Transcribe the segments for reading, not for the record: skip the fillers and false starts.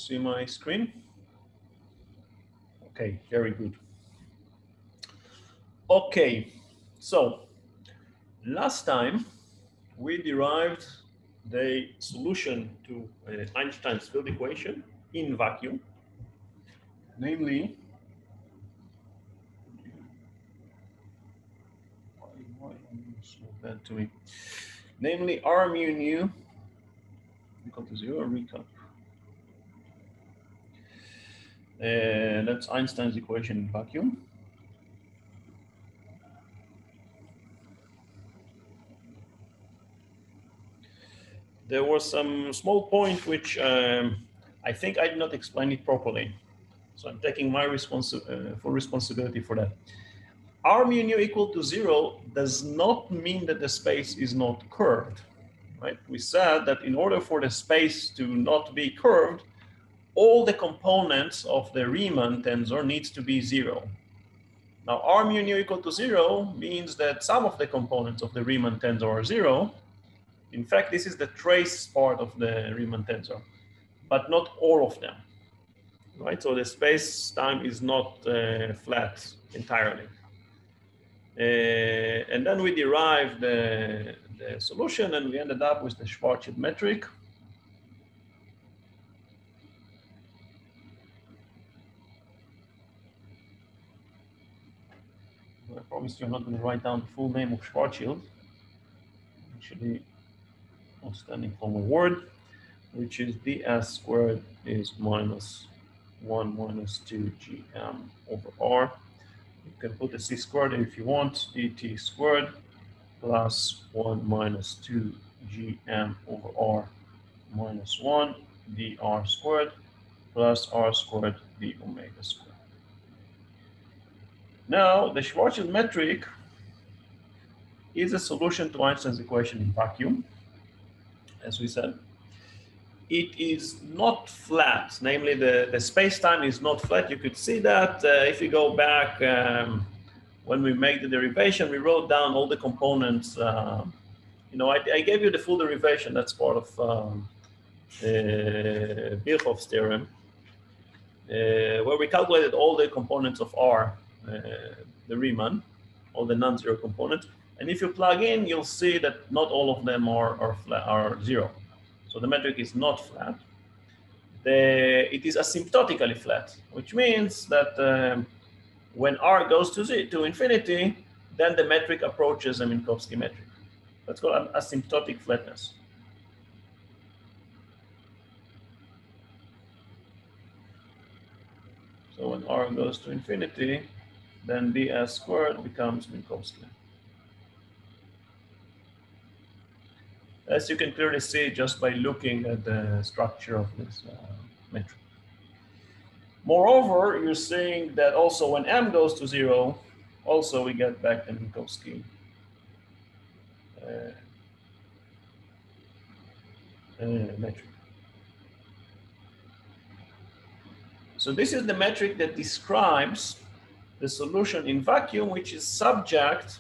see my screen? Okay, very good. Okay, so last time we derived the solution to Einstein's field equation in vacuum, namely, why so bad to me? Namely, R mu nu equal to 0, recap. That's Einstein's equation in vacuum. There was some small point which I think I did not explain it properly. So I'm taking my full responsibility for that. R mu nu equal to 0 does not mean that the space is not curved, right? We said that in order for the space to not be curved, all the components of the Riemann tensor needs to be 0. Now, R mu nu equal to 0 means that some of the components of the Riemann tensor are 0. In fact, this is the trace part of the Riemann tensor, but not all of them, right? So the space-time is not flat entirely. And then we derived the solution, and we ended up with the Schwarzschild metric. I promise you I'm not going to write down the full name of Schwarzschild. Actually, I'm standing from a word, which is ds squared is minus 1 minus 2 gm over r. You can put a c squared if you want, dt squared plus 1 minus 2 gm over r minus 1 dr squared plus r squared d omega squared. Now, the Schwarzschild metric is a solution to Einstein's equation in vacuum, as we said. It is not flat, namely the space-time is not flat. You could see that if you go back when we made the derivation, we wrote down all the components. You know, I gave you the full derivation. That's part of Birchhoff's theorem, where we calculated all the components of R, the Riemann, all the non-zero components. And if you plug in, you'll see that not all of them are 0. So the metric is not flat. It is asymptotically flat, which means that when R goes to infinity, then the metric approaches a Minkowski metric. That's called an asymptotic flatness. So when R goes to infinity, then ds squared becomes Minkowski. As you can clearly see just by looking at the structure of this metric. Moreover, you're seeing that also when m goes to 0, also we get back the Minkowski metric. So this is the metric that describes the solution in vacuum, which is subject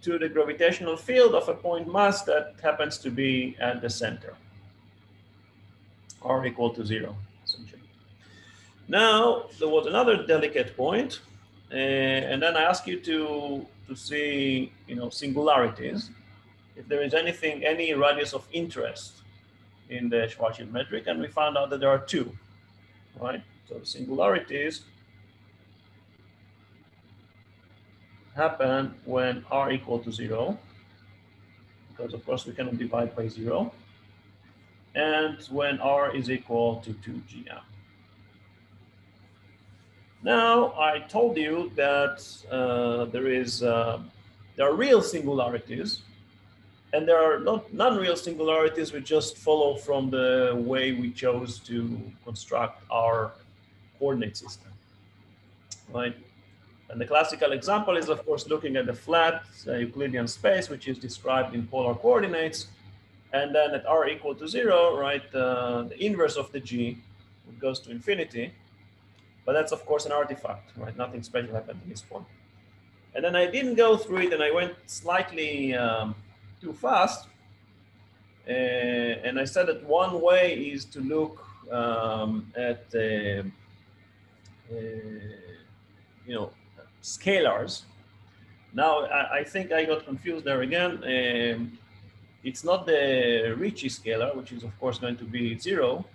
to the gravitational field of a point mass that happens to be at the center, r equal to 0, essentially. Now, there was another delicate point, and then I ask you to see, you know, singularities. If there is any radius of interest in the Schwarzschild metric, and we found out that there are 2, right? So the singularities happen when r equal to 0, because of course we cannot divide by 0, and when r is equal to 2 gm. Now, I told you that there are real singularities, and there are non-real singularities which just follow from the way we chose to construct our coordinate system, right? And the classical example is, of course, looking at the flat Euclidean space, which is described in polar coordinates. And then at r equal to 0, right, the inverse of the g goes to infinity. But that's, of course, an artifact, right? Nothing special happened at this point. And then I didn't go through it, and I went slightly too fast. And I said that one way is to look at scalars. Now I think I got confused there again. It's not the Ricci scalar, which is of course going to be 0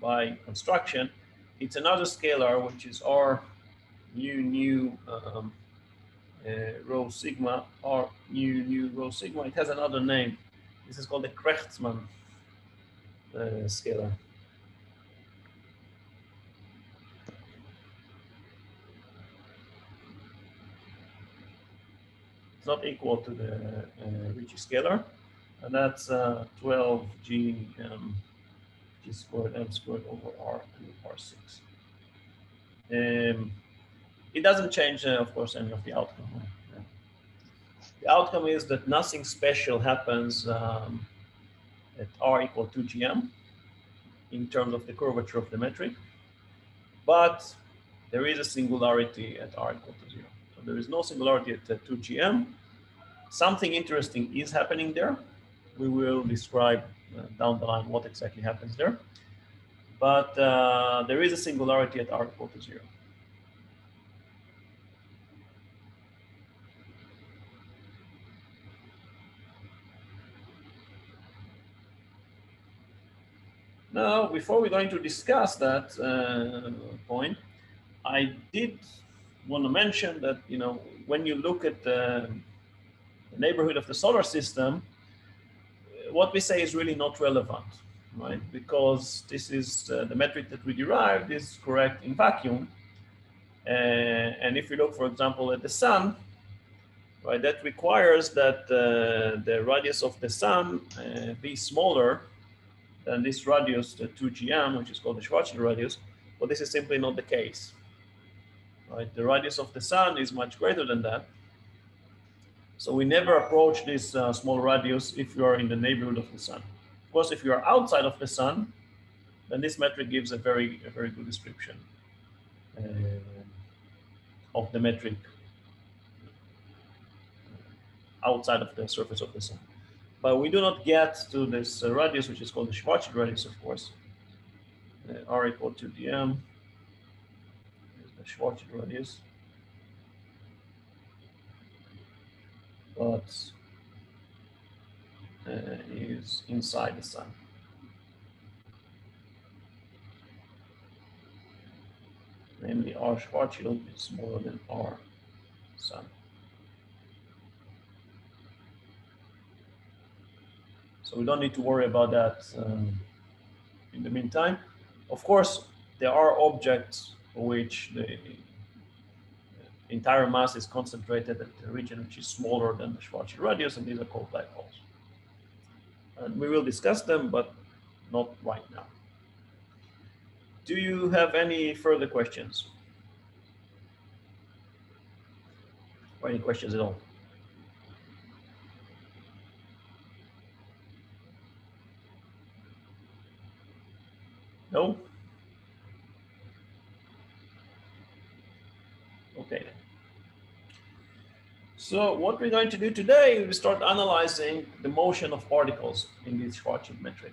by construction. It's another scalar, which is R nu rho sigma, R nu rho sigma. It has another name. This is called the Krechtsmann scalar. It's not equal to the Ricci scalar, and that's 12 g g squared m squared over r to the power 6. It doesn't change, of course, any of the outcome. Yeah. The outcome is that nothing special happens at r equal to gm in terms of the curvature of the metric, but there is a singularity at r equal to 0. So there is no singularity at 2gm. Something interesting is happening there. We will describe down the line what exactly happens there. But there is a singularity at r equal to 0. Now, before we're going to discuss that point, I did want to mention that, when you look at the neighborhood of the solar system, what we say is really not relevant, right? Because this is the metric that we derived is correct in vacuum. And if you look, for example, at the sun, right, that requires that the radius of the sun be smaller than this radius, the 2gm, which is called the Schwarzenegger radius. But this is simply not the case, right? The radius of the sun is much greater than that. So we never approach this small radius if you are in the neighborhood of the sun. Of course, if you are outside of the sun, then this metric gives a very good description of the metric outside of the surface of the sun. But we do not get to this radius, which is called the Schwarzenegger radius, of course. R equal to dm is the Schwarzenegger radius. But is inside the sun. Namely, R Schwarzschild is smaller than R sun. So we don't need to worry about that in the meantime. Of course, there are objects for which the entire mass is concentrated at the region which is smaller than the Schwarzschild radius, and these are called black holes. And we will discuss them, but not right now. Do you have any further questions? Or any questions at all? No? Okay. So what we're going to do today, we start analyzing the motion of particles in this Schwarzschild metric.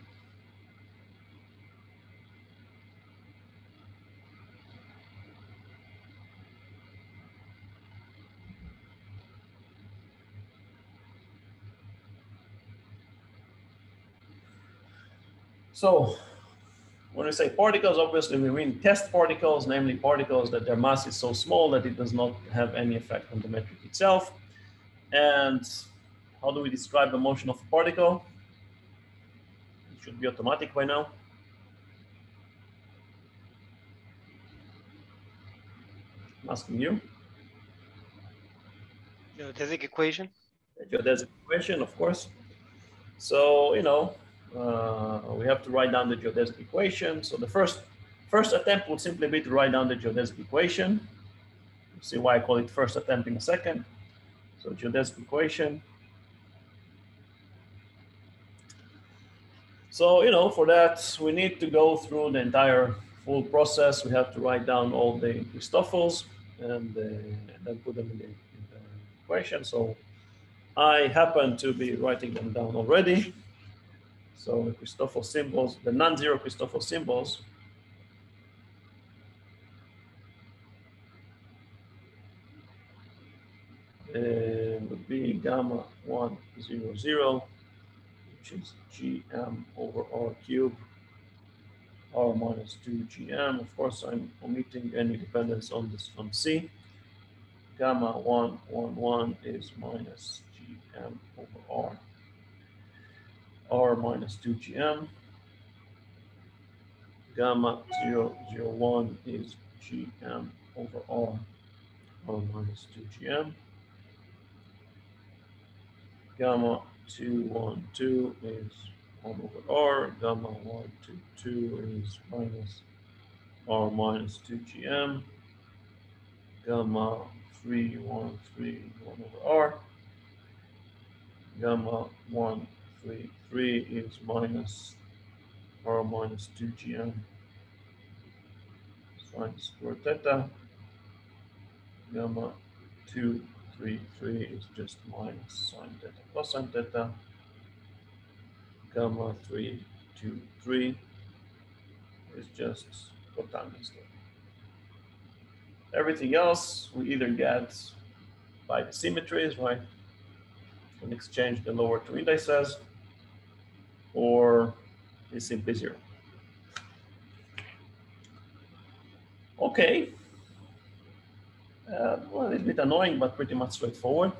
So when we say particles, obviously we mean test particles, namely particles that their mass is so small that it does not have any effect on the metric itself. And how do we describe the motion of a particle? It should be automatic by now. I'm asking you. Geodesic equation. The geodesic equation, of course. So, we have to write down the geodesic equation. So the first attempt will simply be to write down the geodesic equation. You'll see why I call it first attempt in a second. So geodesic equation. So, for that, we need to go through the entire full process. We have to write down all the Christoffels and then put them in the equation. So I happen to be writing them down already. So the Christoffel symbols, the non-zero Christoffel symbols would be gamma 1, 0, 0, which is gm over r cubed, r minus 2 gm. Of course, I'm omitting any dependence on this from C. Gamma 1, 1, 1 is minus gm over r minus 2 gm. Gamma 0, 0, 1 is gm over r minus 2 gm. Gamma 2, 1, 2 is 1 over r. Gamma 1, 2, 2 is minus r minus 2 gm. Gamma 3, 1, 3, 1 over r. Gamma 1, 3, 3 is minus r minus 2 gm sine square theta. Gamma 2, 3, 3 is just minus sine theta cosine theta. Gamma 3, 2, 3 is just cotangent theta. Everything else we either get by the symmetries, right, and exchange the lower two indices, or is simply 0. Okay. Well, a little bit annoying, but pretty much straightforward.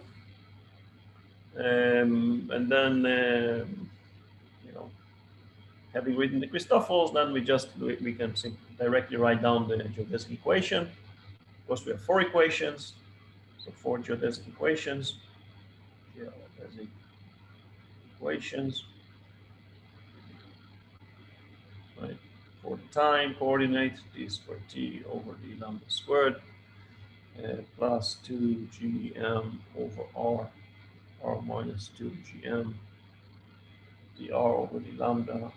And then, you know, having written the Christoffels, then we can directly write down the geodesic equation. Of course, we have 4 equations, so 4 geodesic equations. Geodesic equations, right? For the time coordinate, d squared t over d lambda squared, plus 2 gm over r minus 2 gm, dr over d lambda,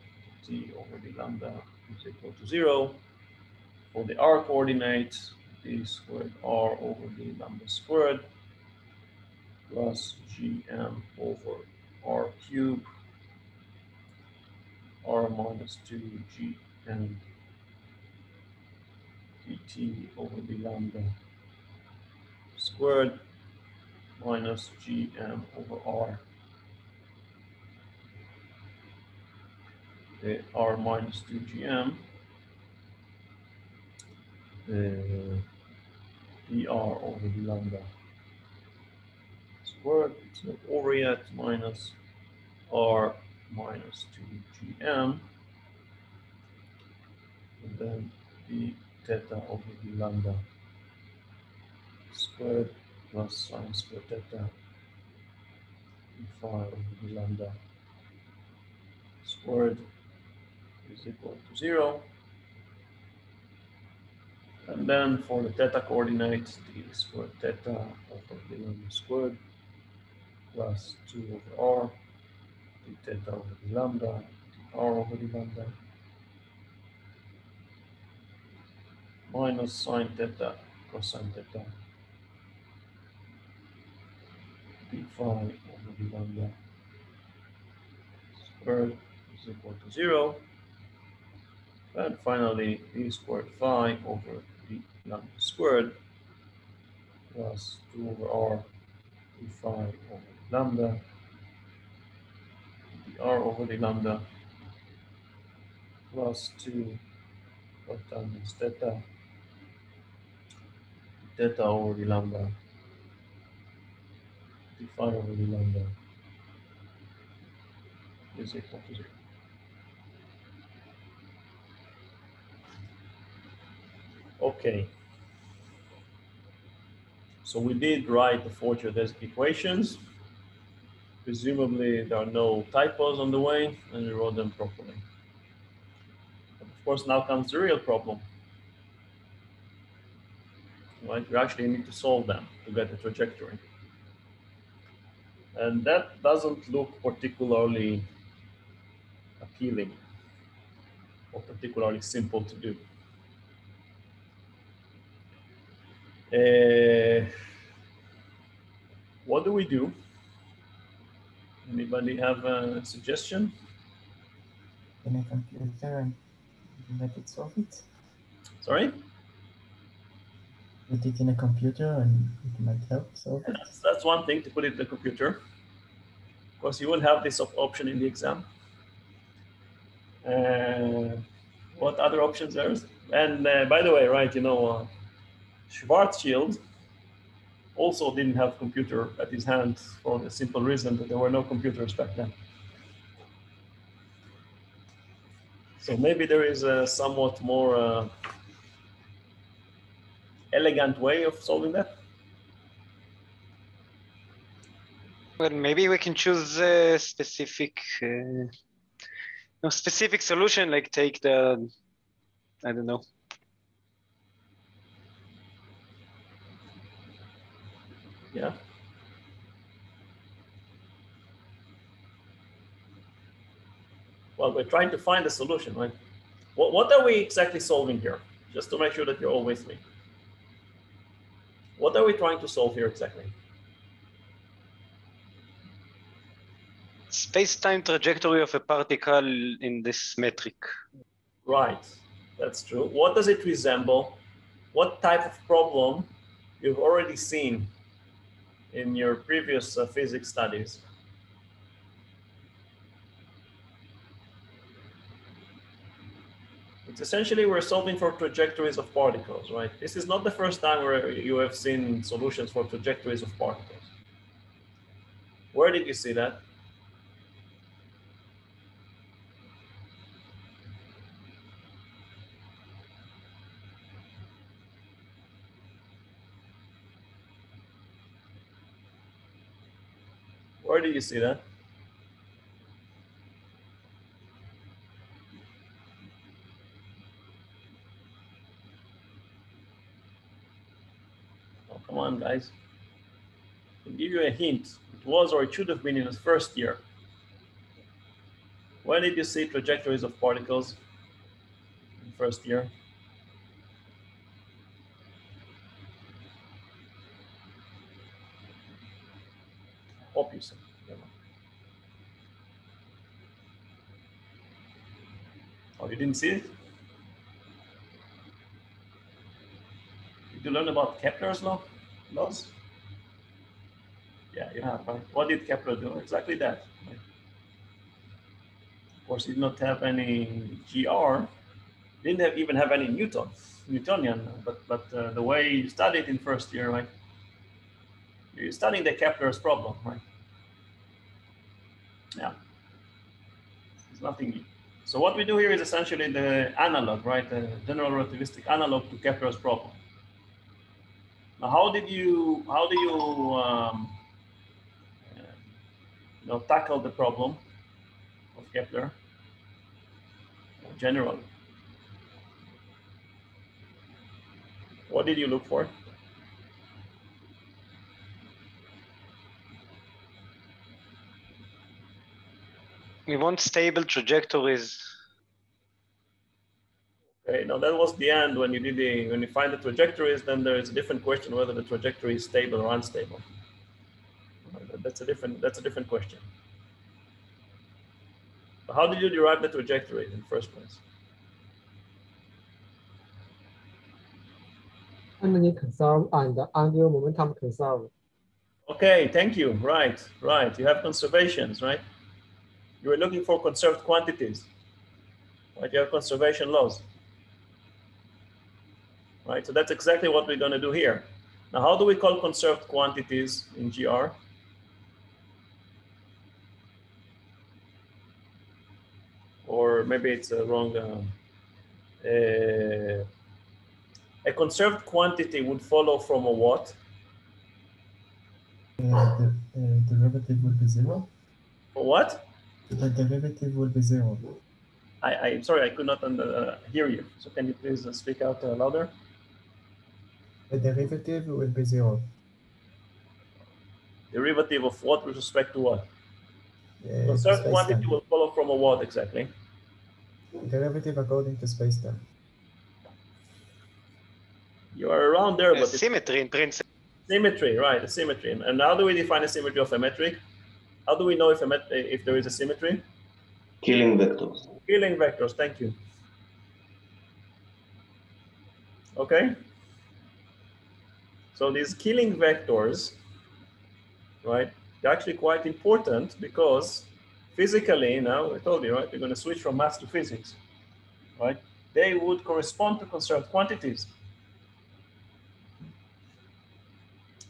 t over d lambda is equal to 0. For the r coordinate, d squared r over d lambda squared, plus gm over r cubed, r minus 2 gm dt over d lambda squared, minus gm over r, r minus 2 gm, dr over d lambda squared, it's not over yet, minus r minus 2 gm, and then d theta over d lambda squared plus sine square theta d phi over d lambda squared is equal to 0. And then for the theta coordinates, d squared theta over d lambda squared plus 2 over r, d theta over d lambda, r over d lambda, minus sine theta cosine theta d phi over d lambda squared is equal to 0. And finally, d squared phi over d lambda squared plus 2 over r d phi over d lambda, dr over d lambda plus 2 cotangent theta, theta over d lambda, d phi over d lambda is equal to 0. Okay. So we did write the 4 geodesic equations. Presumably there are no typos on the way, and we wrote them properly. But of course, now comes the real problem. Right? We actually need to solve them to get the trajectory. And that doesn't look particularly appealing or particularly simple to do. What do we do? Anybody have a suggestion? In a computer and let it solve it. Sorry? Put it in a computer and it might help solve it. That's one thing, to put it in the computer. Of course, you won't have this option in the exam. What other options there is? And by the way, right, you know, Schwarzschild also didn't have computer at his hand for the simple reason that there were no computers back then. So maybe there is a somewhat more elegant way of solving that. Well, maybe we can choose a specific, specific solution, like take the, I don't know. Yeah. Well, we're trying to find a solution, right? What are we exactly solving here? Just to make sure that you're all with me. What are we trying to solve here exactly? Space-time trajectory of a particle in this metric. Right, that's true. What does it resemble? What type of problem you've already seen in your previous physics studies? It's essentially we're solving for trajectories of particles, right? This is not the first time where you have seen solutions for trajectories of particles. Where did you see that? Where did you see that? Oh, come on, guys. I'll give you a hint. It was or it should have been in the first year. When did you see trajectories of particles in first year? Hope you said. Oh, you didn't see it? Did you learn about Kepler's laws? Yeah, you have, right? What did Kepler do? Exactly that. Right? Of course, he did not have any GR. Didn't even have any Newtonian, but the way you studied in first year, right? You're studying the Kepler's problem, right? Yeah. There's nothing new. So what we do here is essentially the analog, right? The general relativistic analog to Kepler's problem. Now, how do you tackle the problem of Kepler generally? What did you look for? We want stable trajectories. Okay, now that was the end. When you find the trajectories, then there is a different question whether the trajectory is stable or unstable. That's a different question. But how did you derive the trajectory in the first place? Harmony conserved and angular momentum conserved. Okay, thank you. Right. You have conservations, right? You were looking for conserved quantities. Right? You have conservation laws. Right. So that's exactly what we're going to do here. Now, how do we call conserved quantities in GR? Or maybe it's a wrong. A conserved quantity would follow from a what? The derivative will be zero. For what? The derivative will be zero. I'm sorry, I could not hear you. So can you please speak out louder? The derivative will be zero. Derivative of what with respect to what? Conserved quantity will follow from a what exactly? Derivative according to space-time. You are around there, but Symmetry in principle. Symmetry, right? A symmetry. And how do we define a symmetry of a metric? How do we know if there is a symmetry? Killing vectors. Killing vectors. Thank you. Okay. So these killing vectors, right, they're actually quite important because physically, now I told you, right, we're going to switch from math to physics, right? They would correspond to conserved quantities,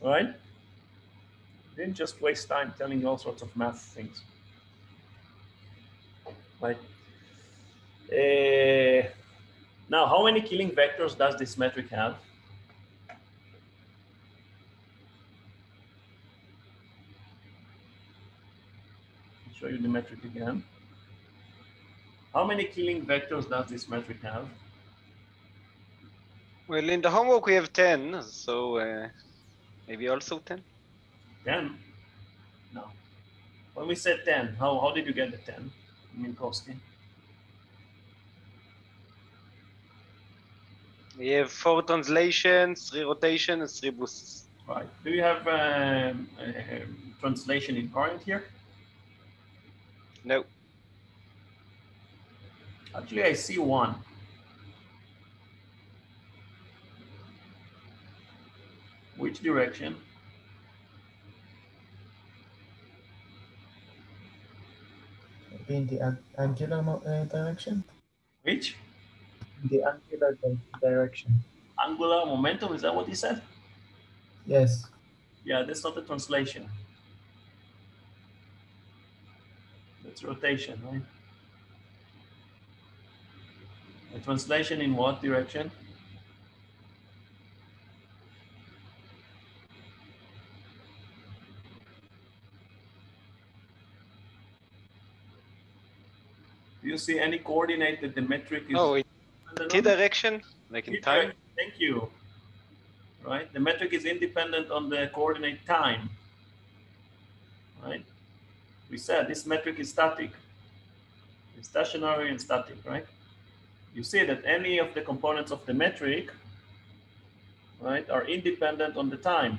right? Didn't just waste time telling you all sorts of math things, right? Now, how many killing vectors does this metric have? I'll show you the metric again. How many killing vectors does this metric have? Well, in the homework we have 10, so maybe also 10. 10? No. When we said 10, how did you get the 10, Minkowski? We have 4 translations, 3 rotation, and 3 boosts. Right. Do you have translation in current here? No. Actually, I see one. Which direction? In the angular direction? Which? In the angular direction. Angular momentum, is that what he said? Yes. Yeah, that's not a translation. That's rotation, right? A translation in what direction? Do you see any coordinate that the metric is? Oh, in T direction, like in time? Thank you. Right, the metric is independent on the coordinate time. Right, we said this metric is static. It's stationary and static, right? You see that any of the components of the metric, right, are independent on the time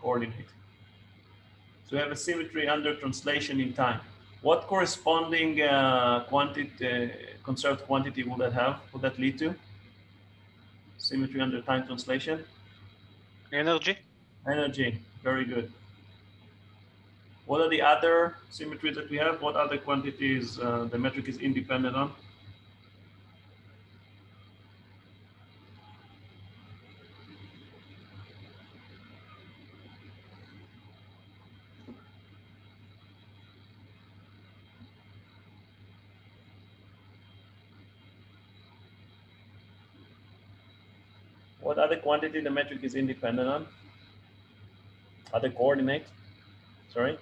coordinate. So we have a symmetry under translation in time. What corresponding conserved quantity will that have? Will that lead to? Symmetry under time translation? Energy? Energy, very good. What are the other symmetries that we have? What other quantities the metric is independent on? What other quantity the metric is independent on? Other coordinate? Sorry?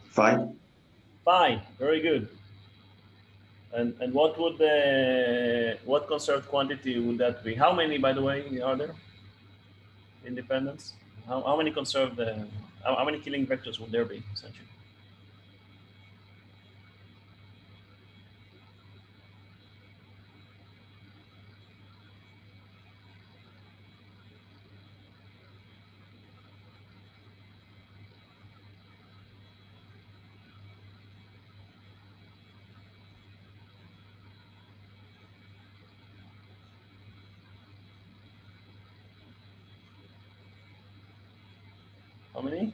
Phi. Phi, very good. And what would what conserved quantity would that be? How many, by the way, are there? Independence? How many conserved? How many killing vectors would there be essentially? How many?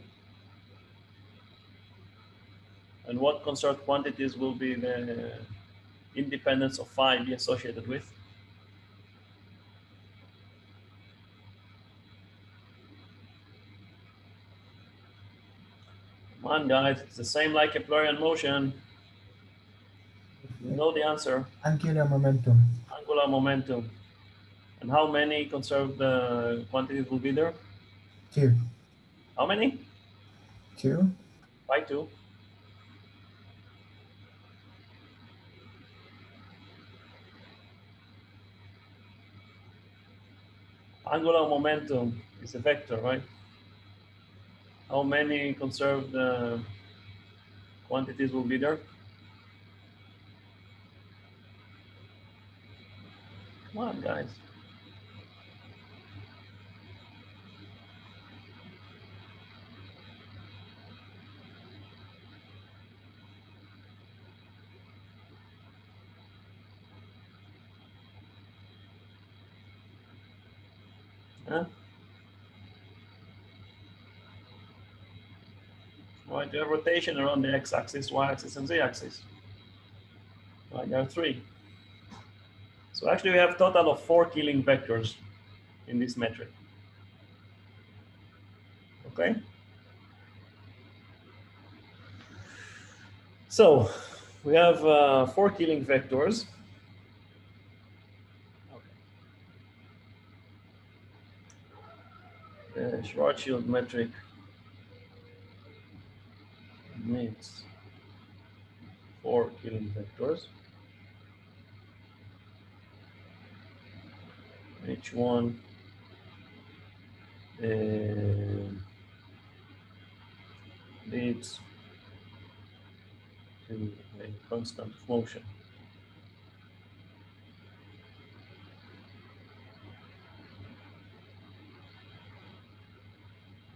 And what conserved quantities will be the independence of phi be associated with? Come on, guys, it's the same like Keplerian motion. You know the answer. Angular momentum. Angular momentum. And how many conserved quantities will be there? 2. How many? 2. By 2. Angular momentum is a vector, right? How many conserved quantities will be there? Come on, guys. Huh? Right, you have rotation around the x-axis, y-axis, and z-axis. Right, there are 3. So actually we have a total of 4 killing vectors in this metric. Okay? So we have 4 killing vectors. Okay. The Schwarzschild metric needs 4 killing vectors. Each one leads to a constant of motion.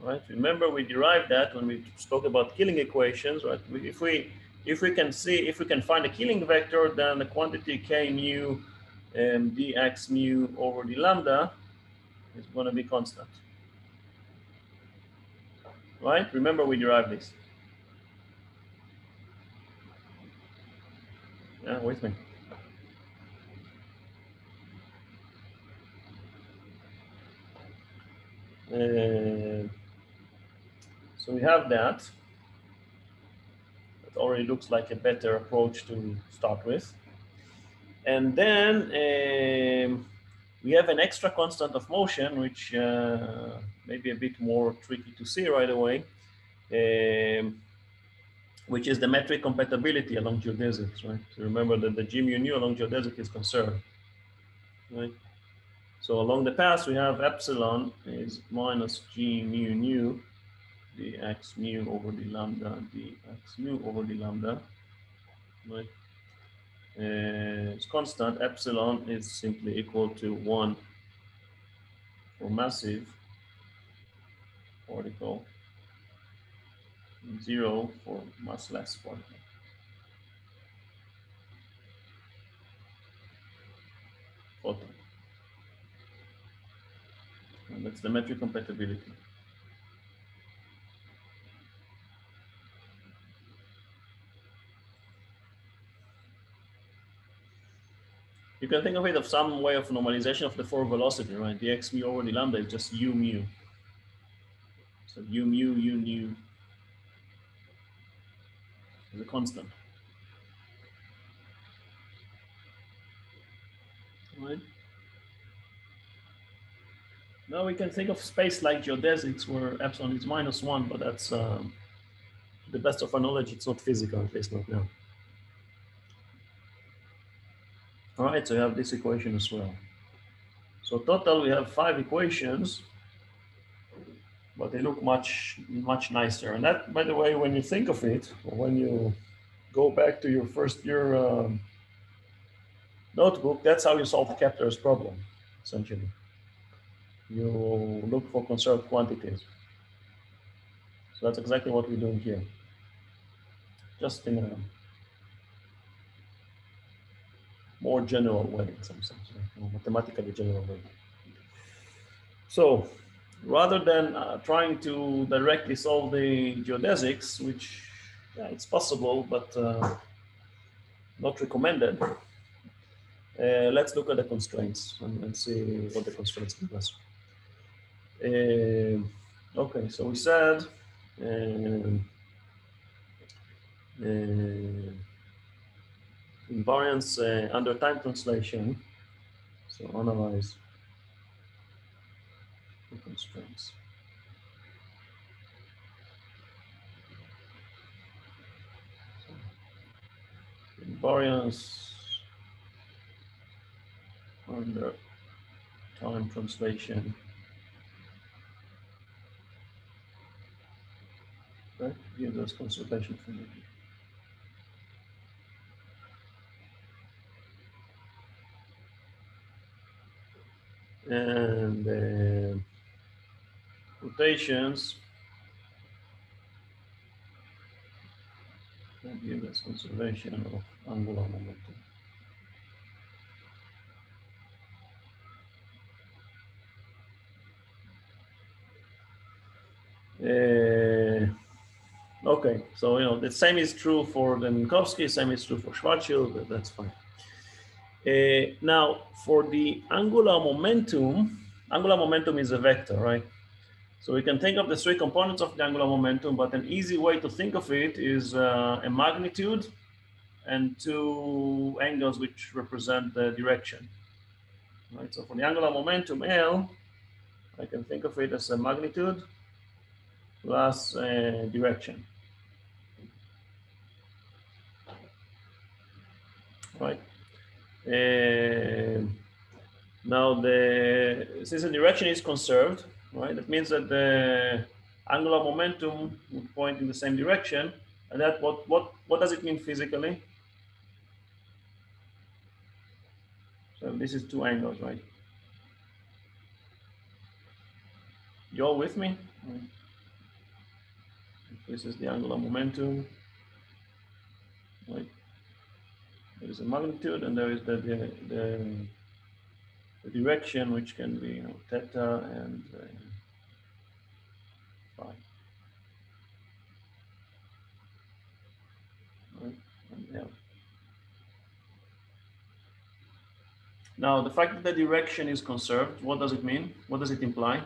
Right? Remember, we derived that when we spoke about killing equations. Right? If we can find a killing vector, then the quantity k mu dx mu over d lambda is going to be constant. Right? Remember, we derived this. Yeah, with me. So we have that. It already looks like a better approach to start with. And then we have an extra constant of motion, which may be a bit more tricky to see right away, which is the metric compatibility along geodesics, right? So remember that the G mu nu along geodesic is conserved, right? So along the path, we have epsilon is minus G mu nu dx mu over d lambda dx mu over d lambda, right? It's constant. Epsilon is simply equal to 1 for massive particle, 0 for massless particle. Photon. And that's the metric compatibility. You can think of it of some way of normalization of the forward velocity, right? Dx mu over d lambda is just u mu. So u mu, u nu is a constant. Right? Now we can think of space like geodesics where epsilon is -1, but that's, to the best of our knowledge, it's not physical, at least not now. All right, so you have this equation as well. So total, we have 5 equations, but they look much nicer. And that, by the way, when you think of it, or when you go back to your first year notebook, that's how you solve Kepler's problem, essentially. You look for conserved quantities. So that's exactly what we're doing here. Just in a more general way, in some sense, right? Mathematically general way. So rather than trying to directly solve the geodesics, which it's possible, but not recommended, let's look at the constraints and see what the constraints give us. Okay, so we said invariance under time translation. So analyze the constraints. So, invariance under time translation. Okay, gives us conservation from the and rotations that give us conservation of angular momentum. Okay, so the same is true for the Minkowski, same is true for Schwarzschild, but that's fine. Now, for the angular momentum is a vector, right? So we can think of the three components of the angular momentum, but an easy way to think of it is a magnitude and two angles which represent the direction. Right? So for the angular momentum L, I can think of it as a magnitude plus direction. Right? Now, since the direction is conserved, right, that means that the angular momentum would point in the same direction. And that what does it mean physically? So this is two angles, right? You all with me? This is the angular momentum, right? There is a magnitude, and there is the direction, which can be theta and phi. Right? And L. Now, the fact that the direction is conserved, what does it mean? What does it imply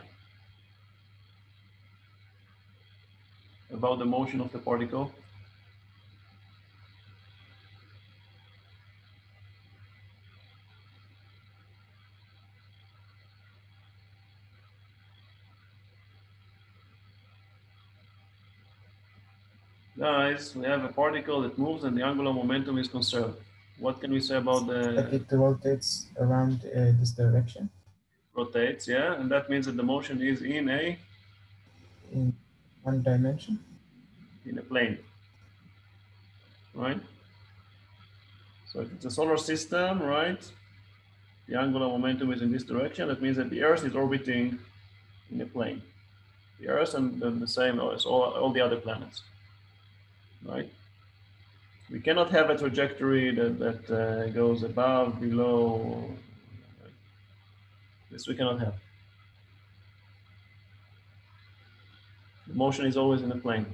about the motion of the particle? Guys, we have a particle that moves and the angular momentum is conserved. What can we say about Like the it rotates around this direction rotates? Yeah, and that means that the motion is in a one dimension. plane, right? So if it's a solar system, right, the angular momentum is in this direction. That means that the Earth is orbiting in a plane. The Earth and the same as all the other planets, right? We cannot have a trajectory that goes above, below. Right? This we cannot have. The motion is always in a plane,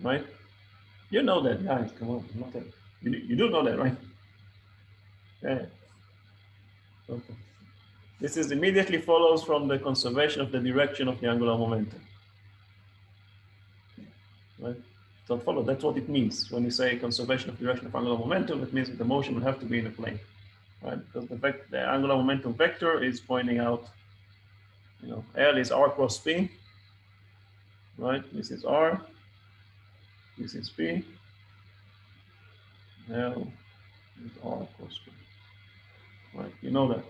right? You know that, guys. Come on, not that. You do know that, right? Yeah. Okay. This is immediately follows from the conservation of the direction of the angular momentum. Right? Don't follow. That's what it means when you say conservation of direction of angular momentum. It means that the motion will have to be in a plane, right? Because the angular momentum vector is pointing out, L is r cross p, right? This is r, this is p, L is r cross p, right? You know that,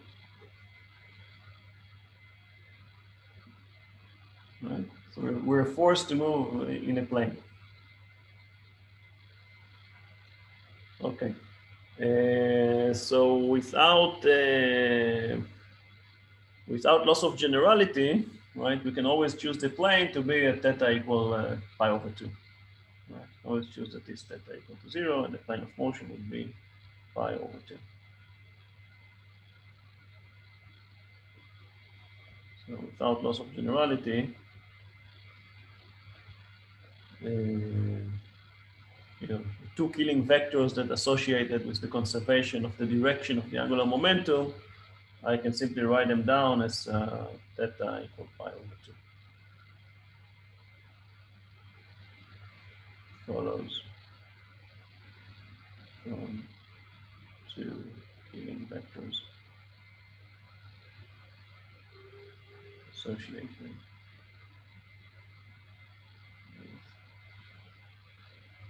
right? So we're forced to move in a plane. Okay. So without loss of generality, right, we can always choose the plane to be at theta equal pi over 2. Right? Always choose that this theta equal to 0, and the plane of motion would be pi over 2. So without loss of generality, two killing vectors that associated with the conservation of the direction of the angular momentum, I can simply write them down as theta equal pi over 2. Follows from two killing vectors associated with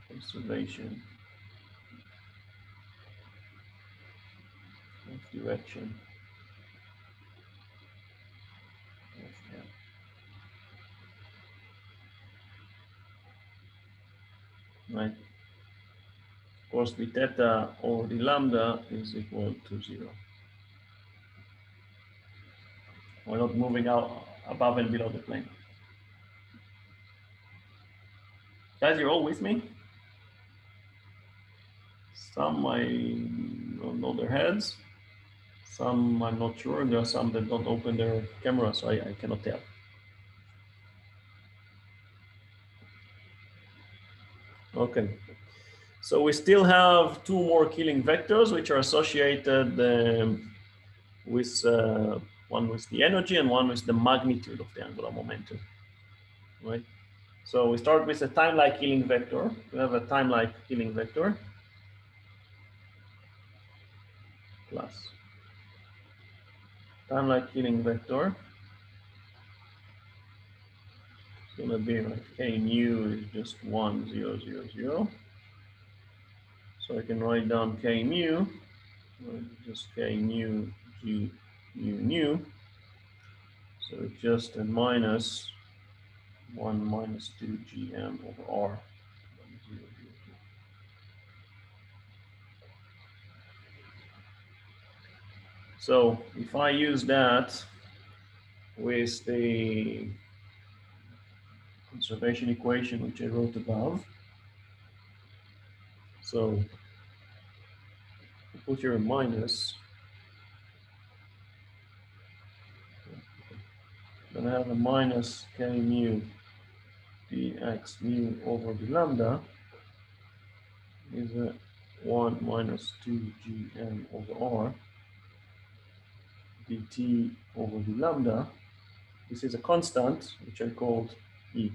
conservation of direction of L. Right? Of course, the theta or the lambda is equal to 0. We're not moving out above and below the plane. Guys, you're all with me? Some might not know their heads. Some I'm not sure. There are some that don't open their camera, so I cannot tell. Okay. So we still have two more killing vectors, which are associated with one with the energy and one with the magnitude of the angular momentum, right? So we start with a time-like killing vector. We have a time-like killing vector plus time-like killing vector. It's going to be like k mu is just 1, 0, 0, 0. So I can write down k mu, just k mu g mu nu. So it's just a minus 1 minus 2 gm over r. 0, 0, 0. So if I use that with the conservation equation which I wrote above, so put here a minus, then I have a minus k mu dx mu over the lambda is a 1 minus 2 gm over r dt over the lambda. This is a constant which I called E.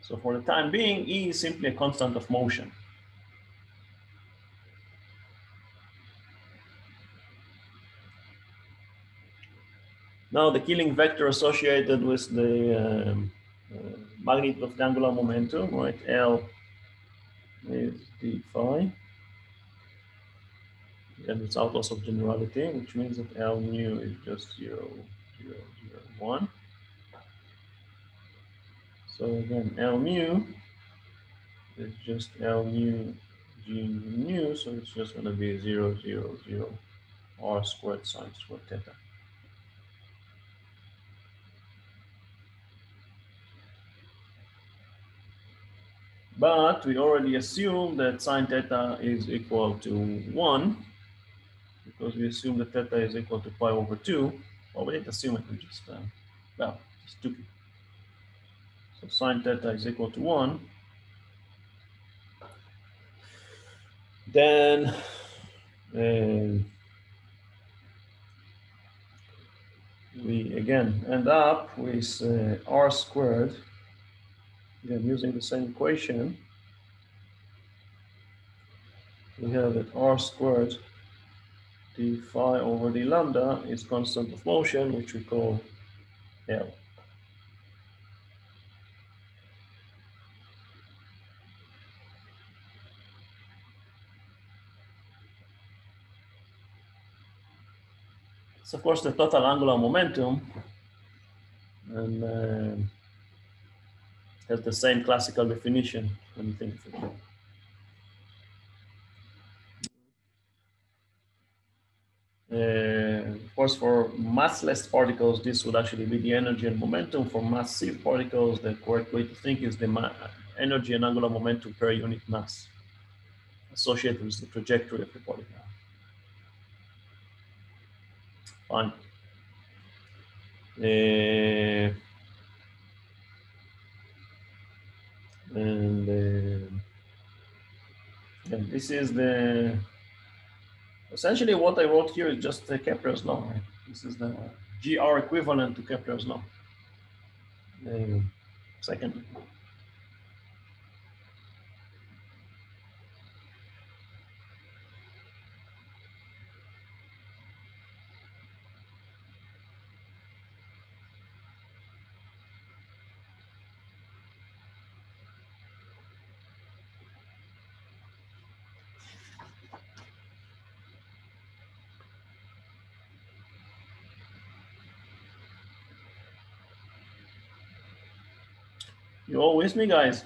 So for the time being, E is simply a constant of motion. Now the killing vector associated with the magnitude of the angular momentum, right? L is d phi. And it's out loss of generality, which means that L mu is just 0, 0, 0, 1. So again, L mu is just L mu g mu, so it's just going to be 0, 0, 0 r squared sine squared theta. But we already assume that sine theta is equal to 1, because we assume that theta is equal to pi over 2. Well, we didn't assume it, we just, just took it. So sine theta is equal to 1. Then we again end up with r squared, again using the same equation. We have that r squared d phi over d lambda is constant of motion, which we call L. It's of course the total angular momentum, and has the same classical definition when you think of it. Of course, for massless particles, this would actually be the energy and momentum. For massive particles, the correct way to think is the energy and angular momentum per unit mass associated with the trajectory of the particle. Fine. And this is the, essentially what I wrote here is just the Kepler's law, right? This is the GR equivalent to Kepler's law. Second. You all with me, guys?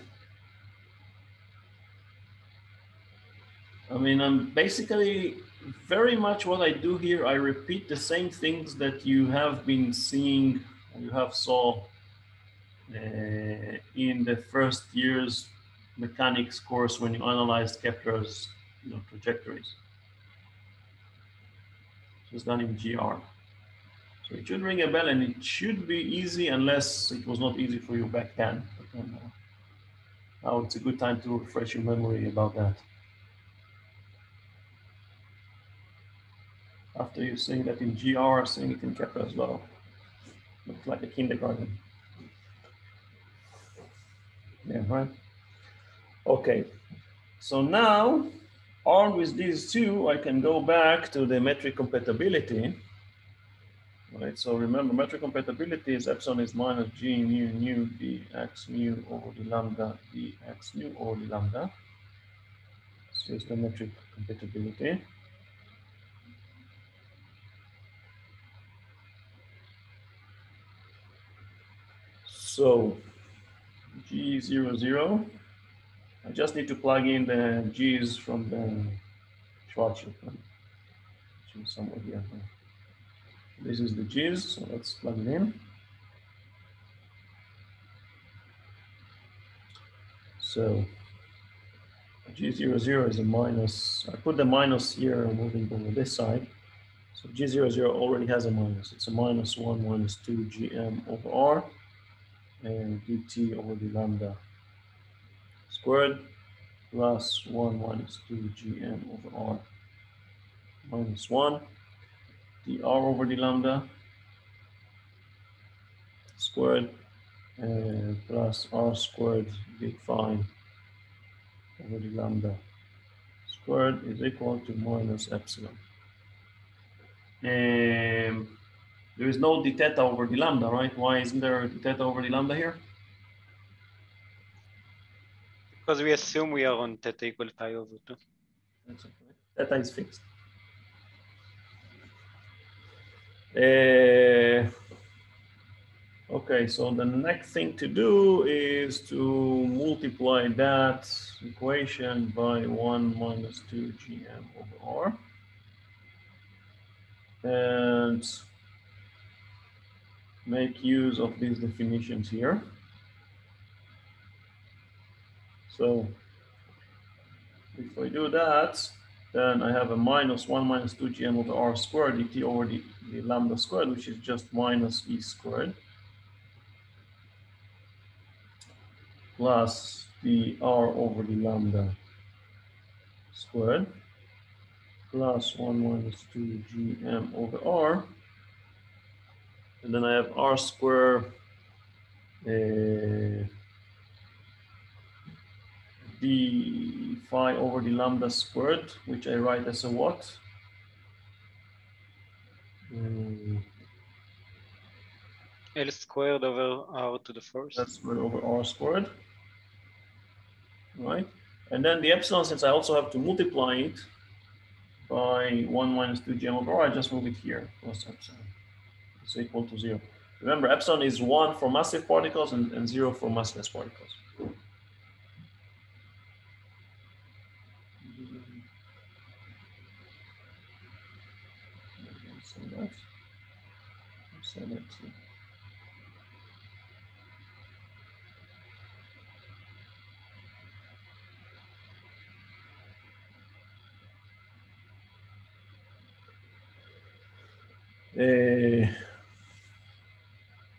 I mean, I'm basically very much what I do here. I repeat the same things that you have been seeing, you have saw in the first years mechanics course when you analyzed Kepler's trajectories. So it's done in GR. So it should ring a bell, and it should be easy unless it was not easy for you back then. But then now it's a good time to refresh your memory about that. After you saying that in GR, saying it in Kepler as well. Looks like a kindergarten. Yeah, right? Okay, so now, armed with these two, I can go back to the metric compatibility. Right, so remember, metric compatibility is epsilon is minus g mu nu dx mu over the lambda dx mu over the lambda. So here's the metric compatibility. So G00, I just need to plug in the G's from the Schwarzenegger, which is somewhere here. This is the G's, so let's plug it in. So G00 is a minus. I put the minus here, moving over this side. So G00 already has a minus. It's a minus 1 minus 2 gm over r and dt over the lambda squared plus 1 minus 2 gm over r minus 1 dr over the lambda squared plus r squared big phi over the lambda squared is equal to minus epsilon. There is no d theta over the lambda, right? Why isn't there a d theta over the lambda here? Because we assume we are on theta equal pi over 2. That's okay. Theta is fixed. Okay, so the next thing to do is to multiply that equation by 1 minus 2 gm over r. And make use of these definitions here. So if I do that, then I have a minus 1 minus 2 gm over r squared dt over the lambda squared, which is just minus e squared, plus the r over the lambda squared, plus 1 minus 2 gm over r. And then I have r squared d phi over the lambda squared, which I write as a what? L squared over r to the first. That's squared over r squared, right? And then the epsilon, since I also have to multiply it by 1 minus 2 gm over r, I just move it here, plus epsilon. It's equal to 0. Remember, epsilon is 1 for massive particles and 0 for massless particles.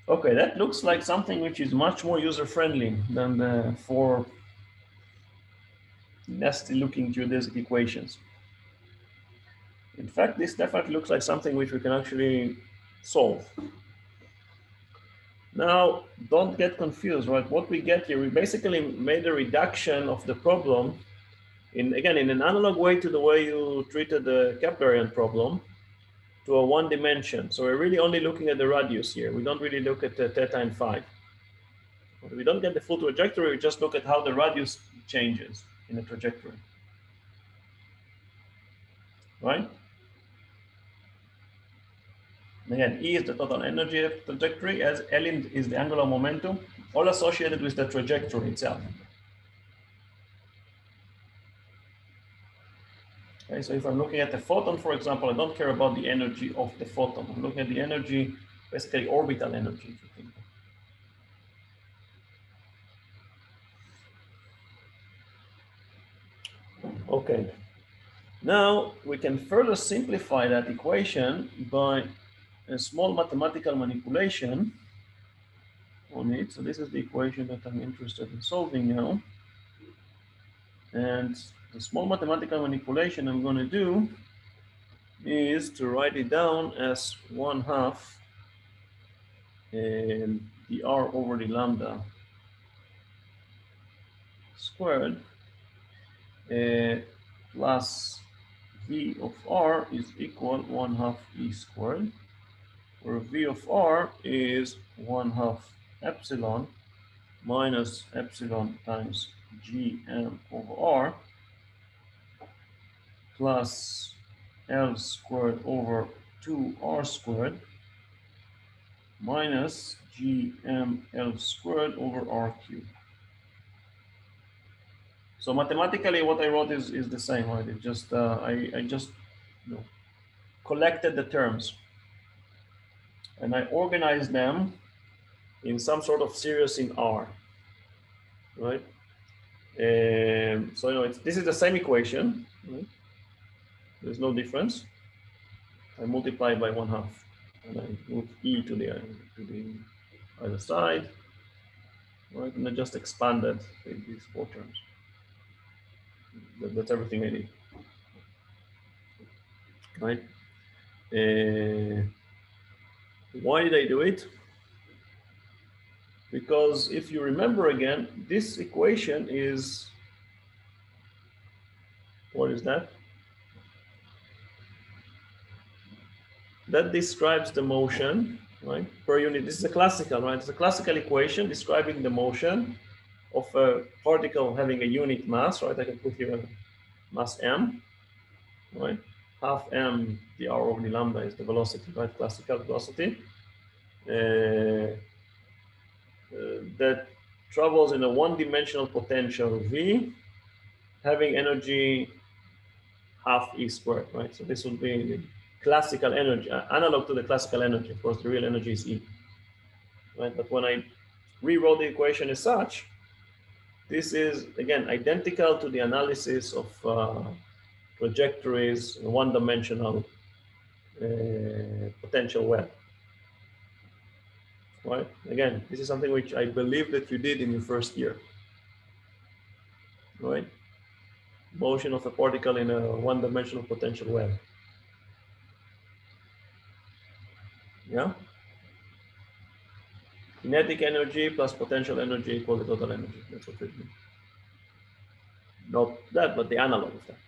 Okay, that looks like something which is much more user-friendly than the 4 nasty-looking geodesic equations. In fact, this definitely looks like something which we can actually solve. Now, don't get confused, right? What we get here, we basically made a reduction of the problem in an analog way to the way you treated the Keplerian problem to a one dimension. So we're really only looking at the radius here. We don't really look at the theta and phi. We don't get the full trajectory, we just look at how the radius changes in the trajectory. Right? Again, E is the total energy of the trajectory, as L is the angular momentum, all associated with the trajectory itself. Okay, so if I'm looking at the photon, for example, I don't care about the energy of the photon. I'm looking at the energy, basically orbital energy, if you think. Okay. Now we can further simplify that equation by a small mathematical manipulation on it. So this is the equation that I'm interested in solving now. And the small mathematical manipulation I'm going to do is to write it down as 1/2 dr over the lambda squared plus v of r is equal 1/2 e squared, where v of r is 1/2 epsilon minus epsilon times gm over r plus L squared over 2r squared minus GML squared over r cubed. So mathematically, what I wrote is the same, right? It just I just collected the terms and I organized them in some sort of series in R, right? So this is the same equation, right? There's no difference. I multiply by 1/2, and I move e to the other side, right? And I just expanded these 4 terms. That's everything I did, right? Why did I do it? Because if you remember again, this equation is, what is that? That describes the motion, right, per unit. This is a classical, right? It's a classical equation describing the motion of a particle having a unit mass, right? I can put here a mass m, right? 1/2 m dr over the lambda is the velocity, right? Classical velocity that travels in a one-dimensional potential v, having energy 1/2 e squared, right? So this would be the classical energy, analog to the classical energy. Of course, the real energy is E, right? But when I rewrote the equation as such, this is, again, identical to the analysis of trajectories in one-dimensional potential web, right? Again, this is something which I believe that you did in your first year, right? Motion of a particle in a one-dimensional potential web. Yeah? Kinetic energy plus potential energy equal to total energy. That's what it means. Not that, but the analog of that.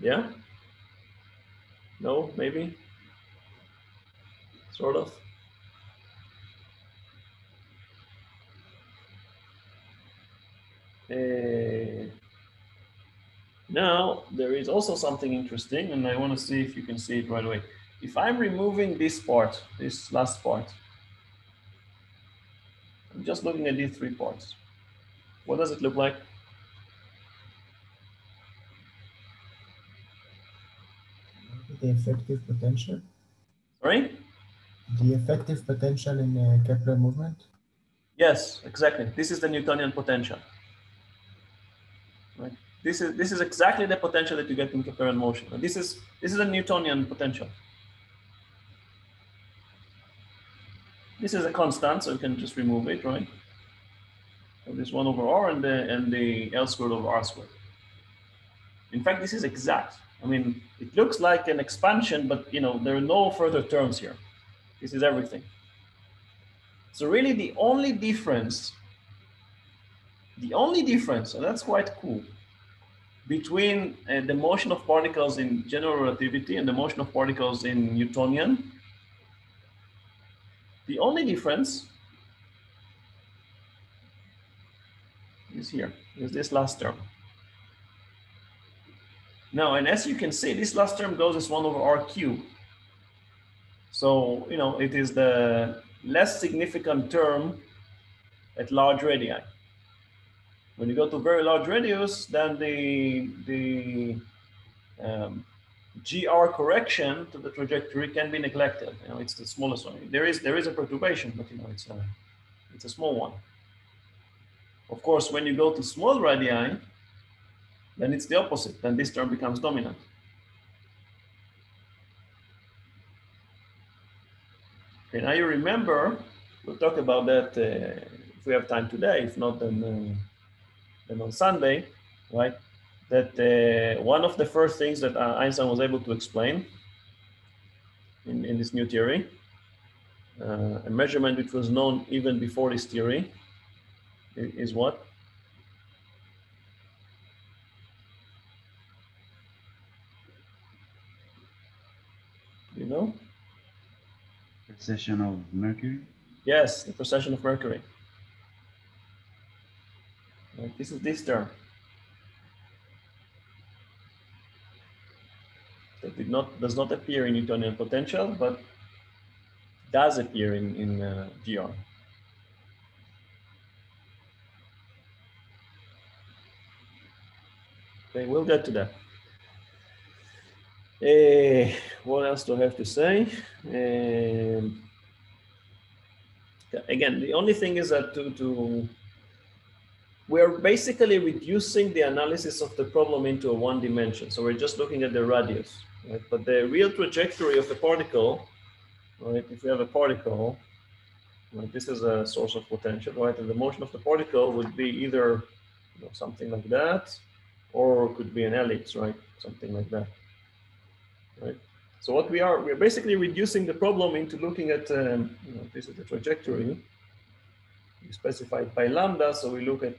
Yeah? No, maybe? Sort of? Now, there is also something interesting, and I want to see if you can see it right away. If I'm removing this part, this last part, I'm just looking at these 3 parts. What does it look like? The effective potential. Sorry? The effective potential in Kepler movement. Yes, exactly. This is the Newtonian potential. Right? This is exactly the potential that you get in Kepler motion. And this is a Newtonian potential. This is a constant, so you can just remove it, right? So this 1 over r and the L squared over r squared. In fact, this is exact. I mean, it looks like an expansion, but there are no further terms here. This is everything. So really the only difference, and that's quite cool, between the motion of particles in general relativity and the motion of particles in Newtonian, the only difference is here, is this last term. Now, and as you can see, this last term goes as 1 over r cubed. So, it is the less significant term at large radii. When you go to very large radius, then the GR correction to the trajectory can be neglected. It's the smallest one. There is a perturbation, but it's a small one. Of course, when you go to small radii, then it's the opposite. Then this term becomes dominant. Okay, now you remember, we'll talk about that if we have time today. If not, then on Sunday, right? That one of the first things that Einstein was able to explain in this new theory, a measurement which was known even before this theory, is what? You know? Precession of Mercury? Yes, the precession of Mercury. Right, this is this term. That does not appear in Newtonian potential, but does appear in GR. Okay, we'll get to that. What else do I have to say? Again, the only thing is that we're basically reducing the analysis of the problem into a one dimension. So we're just looking at the radius, right? But the real trajectory of a particle, right? If we have a particle, right, this is a source of potential, right? And the motion of the particle would be either something like that, or it could be an ellipse, right? Something like that, right? So what we're basically reducing the problem into looking at, this is the trajectory. We specify it by lambda, so we look at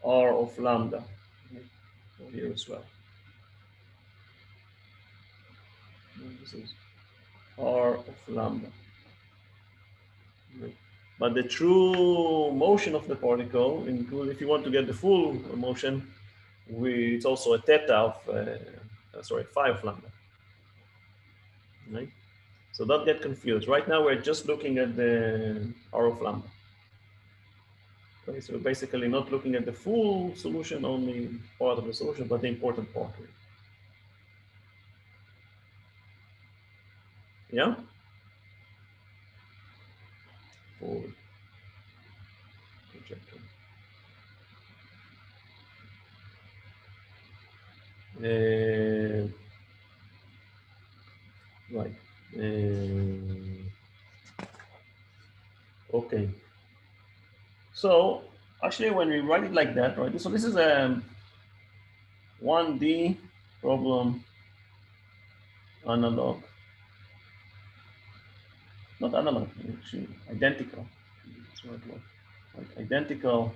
R of lambda, right? Here as well. This is R of lambda. Right? But the true motion of the particle, if you want to get the full motion, it's also a theta of, phi of lambda. Right? So don't get confused. Right now we're just looking at the R of lambda. Okay, so we're basically not looking at the full solution, only part of the solution, but the important part. Yeah? Forward trajectory. Right. Okay. So actually, when we write it like that, right? So this is a 1D problem analog. Not analog, actually identical. That's what it was. Like identical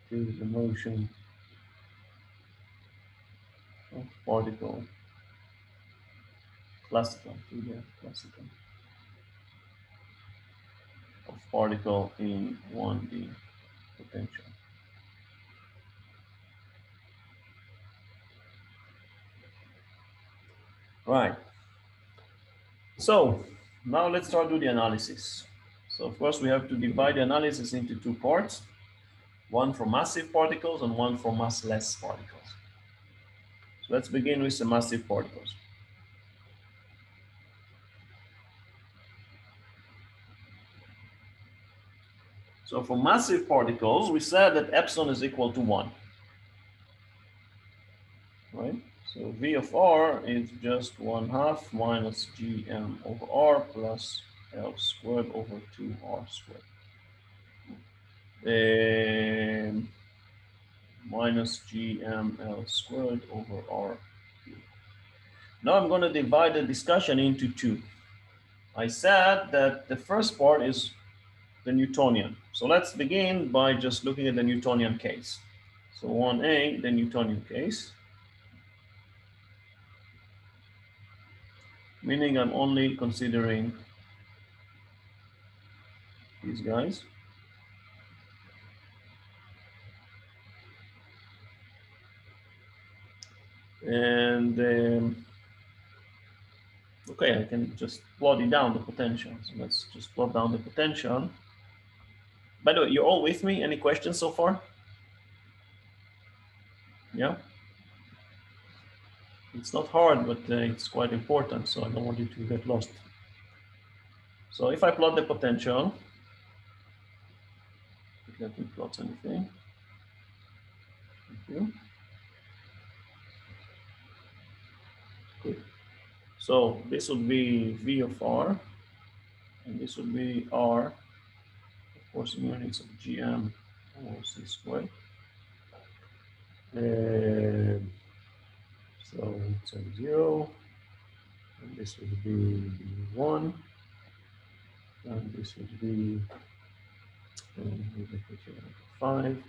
to the motion of particle. Classical of particle in 1D potential. Right. So now let's start with the analysis. So of course we have to divide the analysis into two parts, one for massive particles and one for massless particles. So let's begin with the massive particles. So for massive particles, we said that epsilon is equal to 1. Right? So V of R is just 1/2 minus Gm over R plus L squared over 2R squared. Minus GML squared over R cubed. Now I'm going to divide the discussion into two. I said that the first part is the Newtonian. So let's begin by just looking at the Newtonian case. So 1A, the Newtonian case. Meaning I'm only considering these guys. And okay, I can just plot it down, the potential. So let's just plot down the potential. By the way, you're all with me? Any questions so far? Yeah? It's not hard, but it's quite important, so I don't want you to get lost. So if I plot the potential, let me plot anything. Thank you. Good. So this would be V of R, and this would be R, of course, in units of GM or C squared. So it's a 0, and this would be 1, and this would be 5,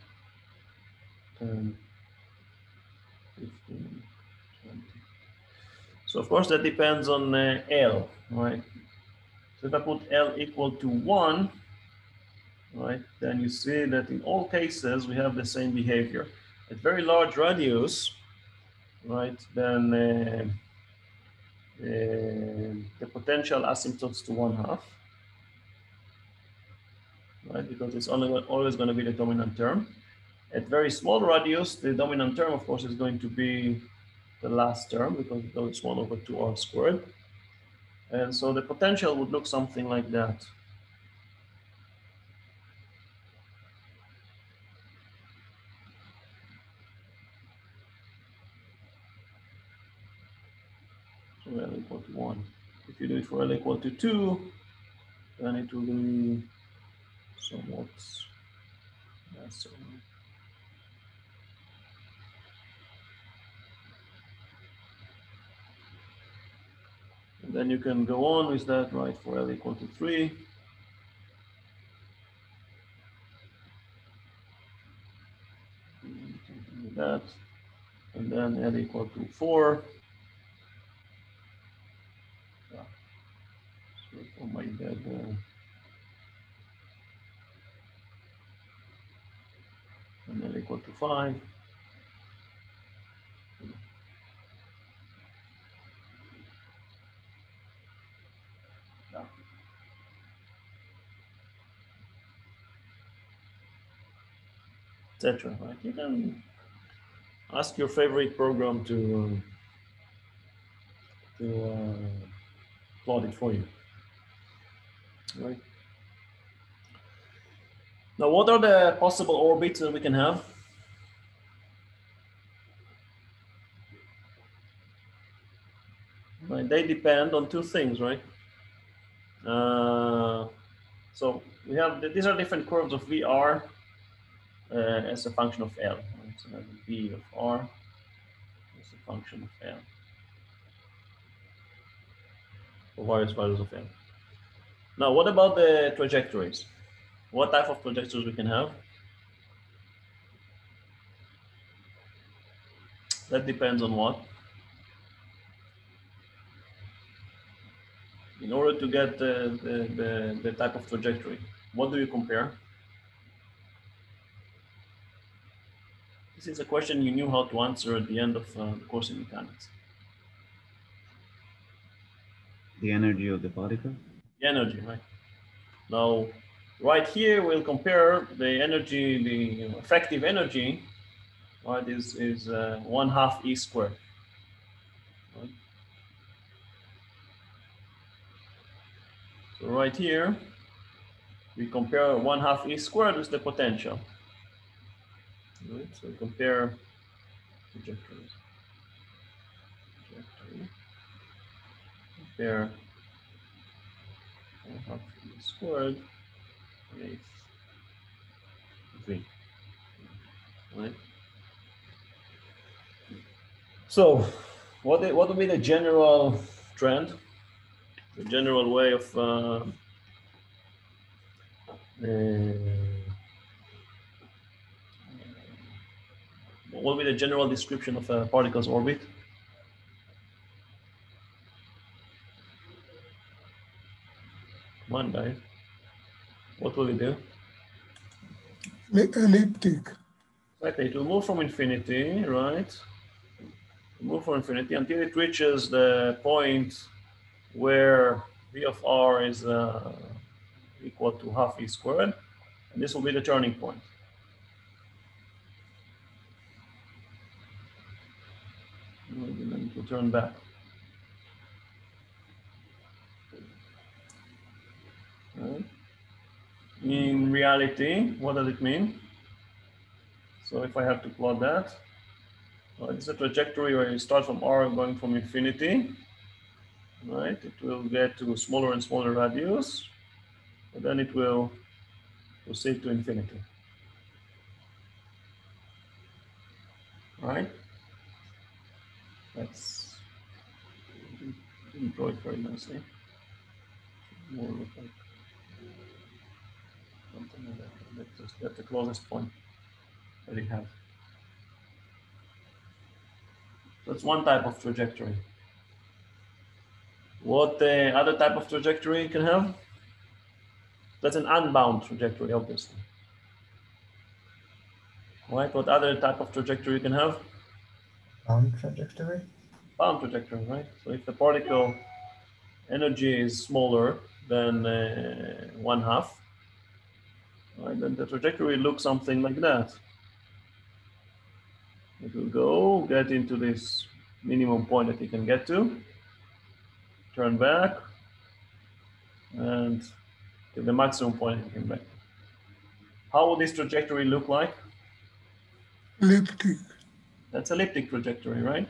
10, 15, 20. So of course that depends on L, right? So if I put L equal to 1, right, then you see that in all cases we have the same behavior. At very large radius, right, then the potential asymptotes to 1/2, right, because it's always going to be the dominant term. At very small radius, the dominant term, of course, is going to be the last term because it goes 1 over 2r squared. And so the potential would look something like that. So L equal to 1. If you do it for L equal to 2, then it will be somewhat lesser. And then you can go on with that, right, for L equal to 3. Do that. And then L equal to 4. Yeah. So for my dead, and L equal to 5. Yeah. Etc. Right? You can ask your favorite program to plot it for you. Right. Now, what are the possible orbits that we can have? Right. They depend on two things, right? So we have these are different curves of VR as a function of L. Right? So that's V of R as a function of L for various values of L. Now, what about the trajectories? What type of trajectories we can have? That depends on what? In order to get the type of trajectory, what do you compare? This is a question you knew how to answer at the end of the course in mechanics. The energy of the particle? The energy, right? Now, right here, we'll compare the energy, the effective energy, right, is 1/2 E squared. Right? So right here, we compare 1/2 E squared with the potential. Right? So compare trajectories. Compare 1/2 E squared with V. Right? So, what would be the general trend? The general way of what will be the general description of a particle's orbit? Come on, guys. What will it do? Elliptic. Exactly, it will move from infinity, right? Move from infinity until it reaches the point where V of R is equal to 1/2 E squared, and this will be the turning point. And then it will turn back. reality, what does it mean? So if I have to plot that, well, it's a trajectory where you start from r going from infinity, right? It will get to smaller and smaller radius, and then it will proceed to infinity, right? That's, didn't draw it very nicely. More look like something like that. Let's just get the closest point that we have. That's one type of trajectory. What other type of trajectory you can have? That's an unbound trajectory, obviously. Right? What other type of trajectory you can have? Bound trajectory. Bound trajectory, right? So if the particle energy is smaller than 1/2, right, then the trajectory looks something like that. It will go, get into this minimum point that you can get to, turn back, and to the maximum point you can back. How will this trajectory look like? Elliptic. That's elliptic trajectory, right?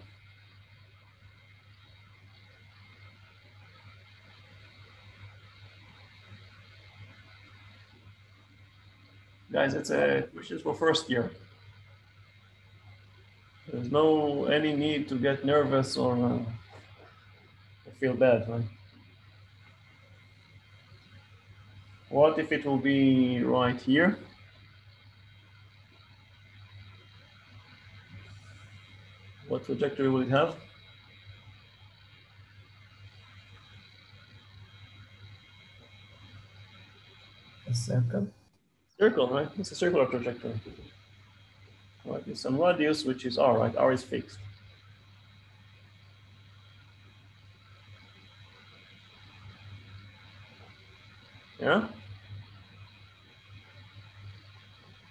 Guys, it's a question for first year. There's no any need to get nervous or feel bad, right? What if it will be right here? What trajectory will it have? A circle. Circle, right? It's a circular trajectory. Right, it's some radius, which is r, right? R is fixed. Yeah?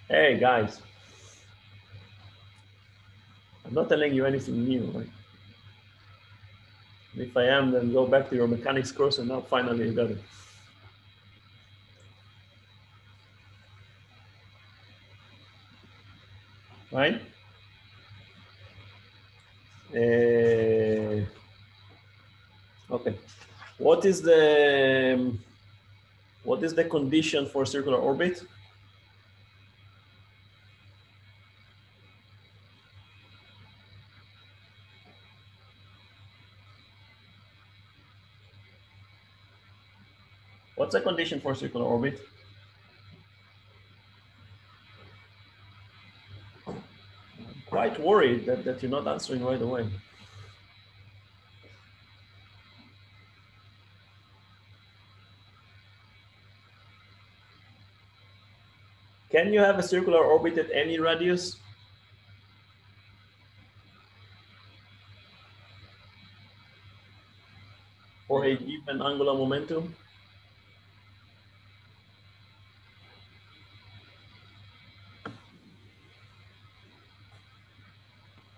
Hey, guys. I'm not telling you anything new, right? If I am, then go back to your mechanics course and now finally you got it. Right? Okay. What is the condition for circular orbit? What's the condition for circular orbit? I'm quite worried that you're not answering right away. Can you have a circular orbit at any radius? For a given angular momentum?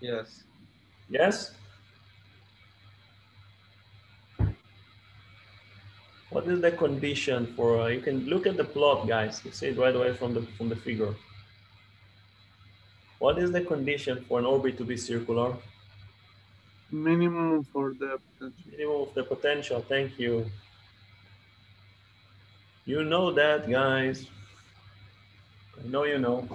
Yes. Yes? What is the condition for, you can look at the plot, guys. You see it right away from the figure. What is the condition for an orbit to be circular? Minimum for the potential. Minimum of the potential, thank you. You know that, guys. I know you know.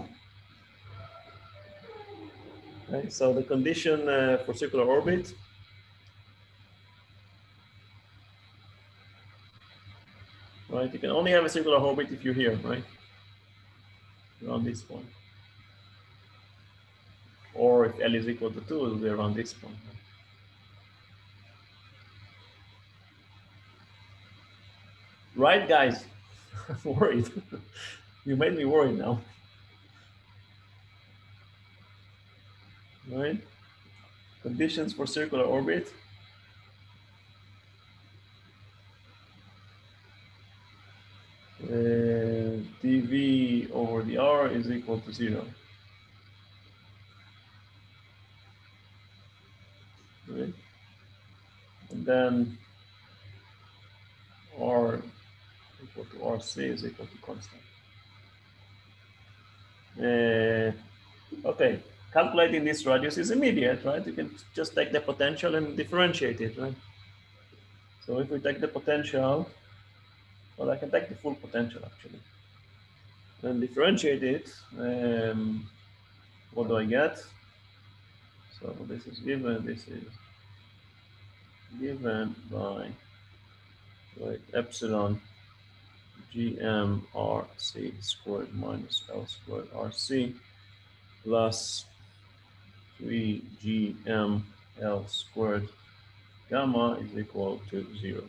Okay, so the condition for circular orbit, right? You can only have a circular orbit if you're here, right? Around this point. Or if L is equal to 2, it will be around this point. Right, guys? I'm worried. You made me worried now. Right? Conditions for circular orbit. dV over the r is equal to 0. Right? And then r equal to RC is equal to constant. Okay, calculating this radius is immediate, right? You can just take the potential and differentiate it, right? So if we take the potential, well, I can take the full potential actually, and differentiate it. What do I get? So this is given. This is given by epsilon GM RC squared minus L squared RC plus 3GM L squared gamma is equal to 0.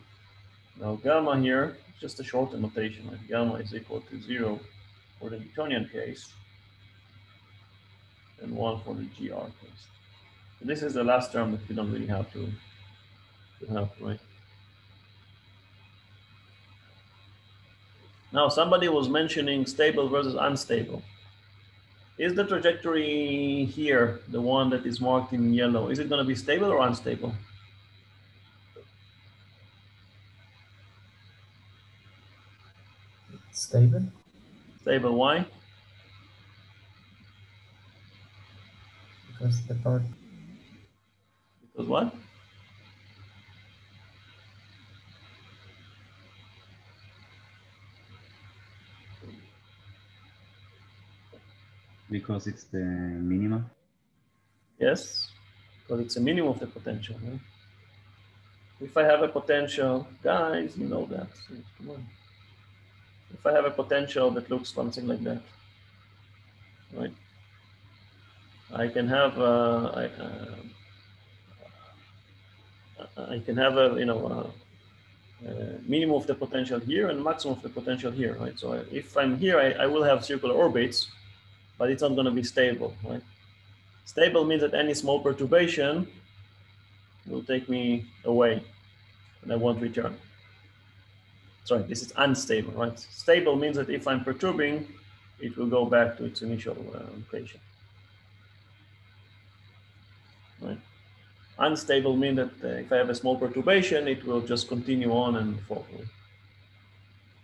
Now gamma here is just a shortened notation, like gamma is equal to 0 for the Newtonian case and 1 for the GR case. So this is the last term that you don't really have to have, right? Now somebody was mentioning stable versus unstable. Is the trajectory here, the one that is marked in yellow, is it going to be stable or unstable? Stable. Stable, why? Because the part Because what? Because it's the minima. Yes, because it's a minimum of the potential. Right? If I have a potential, guys, you know that. So come on. If I have a potential that looks something like that, right? I can have I can have a minimum of the potential here and maximum of the potential here, right? So if I'm here, I will have circular orbits, but it's not going to be stable, right? Stable means that any small perturbation will take me away and I won't return. Sorry, this is unstable, right? Stable means that if I'm perturbing, it will go back to its initial location, right? Unstable means that if I have a small perturbation, it will just continue on and fall.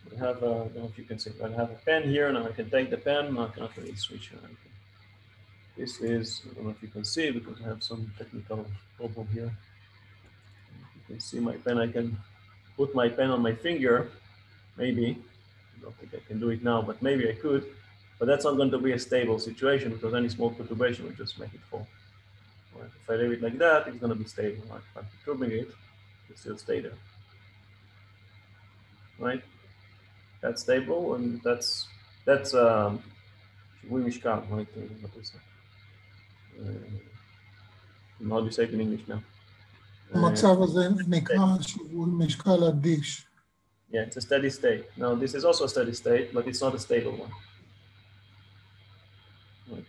I have, I don't know if you can see, I have a pen here, and I can take the pen. I cannot really switch it. This is, I don't know if you can see because I have some technical problem here. You can see my pen. I can put my pen on my finger, maybe. I don't think I can do it now, but maybe I could. But that's not going to be a stable situation because any small perturbation will just make it fall. Right? If I leave it like that, it's going to be stable. Right? If I'm perturbing it, it'll still stay there. Right? That's stable, and that's שיווי משקל, right? How do you say it in English now? המצב הזה נקרא שיווי משקל אדיש. Yeah, it's a steady state. Now, this is also a steady state, but it's not a stable one. Right.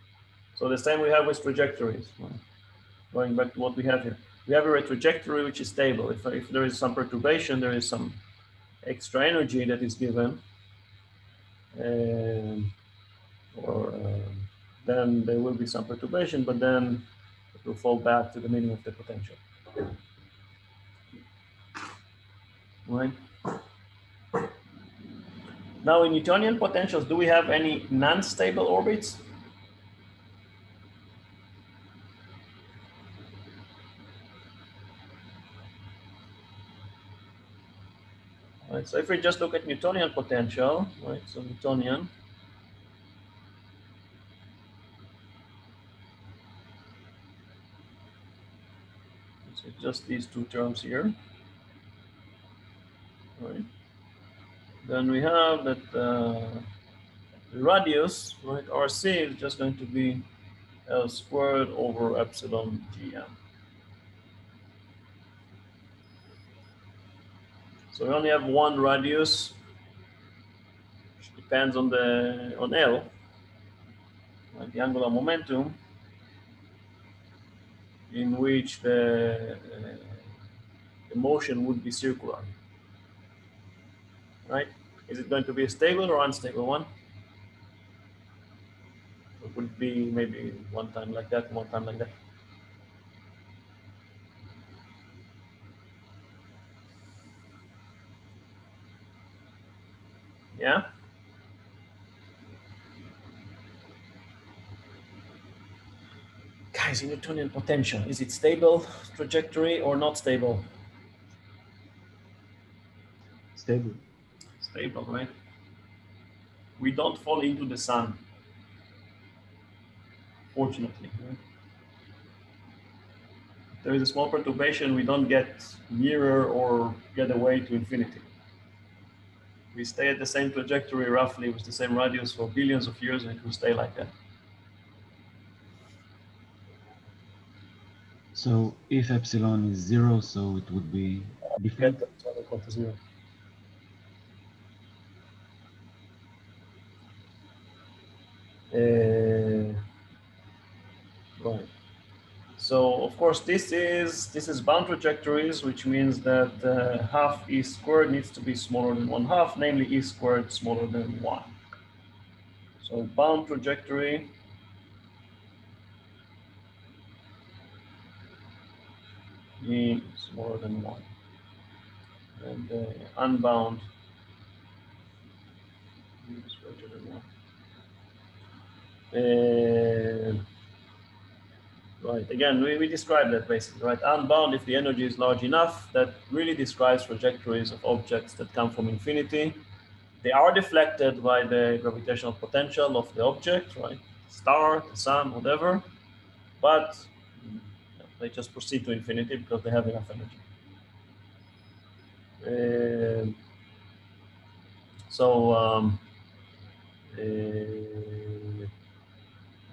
So the same we have with trajectories. Right. Going back to what we have here. We have a trajectory which is stable. If there is some perturbation, there is some extra energy that is given, then there will be some perturbation, but then it will fall back to the minimum of the potential. Right. Now, in Newtonian potentials, do we have any non-stable orbits? Right, so if we just look at Newtonian potential, right, so Newtonian, so just these two terms here, right? Then we have that the radius, right, RC is just going to be L squared over epsilon GM. So we only have one radius, which depends on L, right, the angular momentum, in which the motion would be circular, right? Is it going to be a stable or unstable one? It would be maybe one time like that, one time like that. Yeah? is the Newtonian potential? Is it stable trajectory or not stable? Stable. Stable, right? We don't fall into the sun, fortunately. Right? There is a small perturbation, we don't get nearer or get away to infinity. We stay at the same trajectory roughly with the same radius for billions of years, and it will stay like that. So if epsilon is 0, so it would be different. Get epsilon equal to 0. Right. So of course this is bound trajectories, which means that half e squared needs to be smaller than 1/2, namely e squared smaller than 1. So bound trajectory e smaller than 1, and unbound e is greater than 1. Right, again, we described that basically, right? Unbound, if the energy is large enough, that really describes trajectories of objects that come from infinity. They are deflected by the gravitational potential of the object, right? Star, the sun, whatever, but they just proceed to infinity because they have enough energy.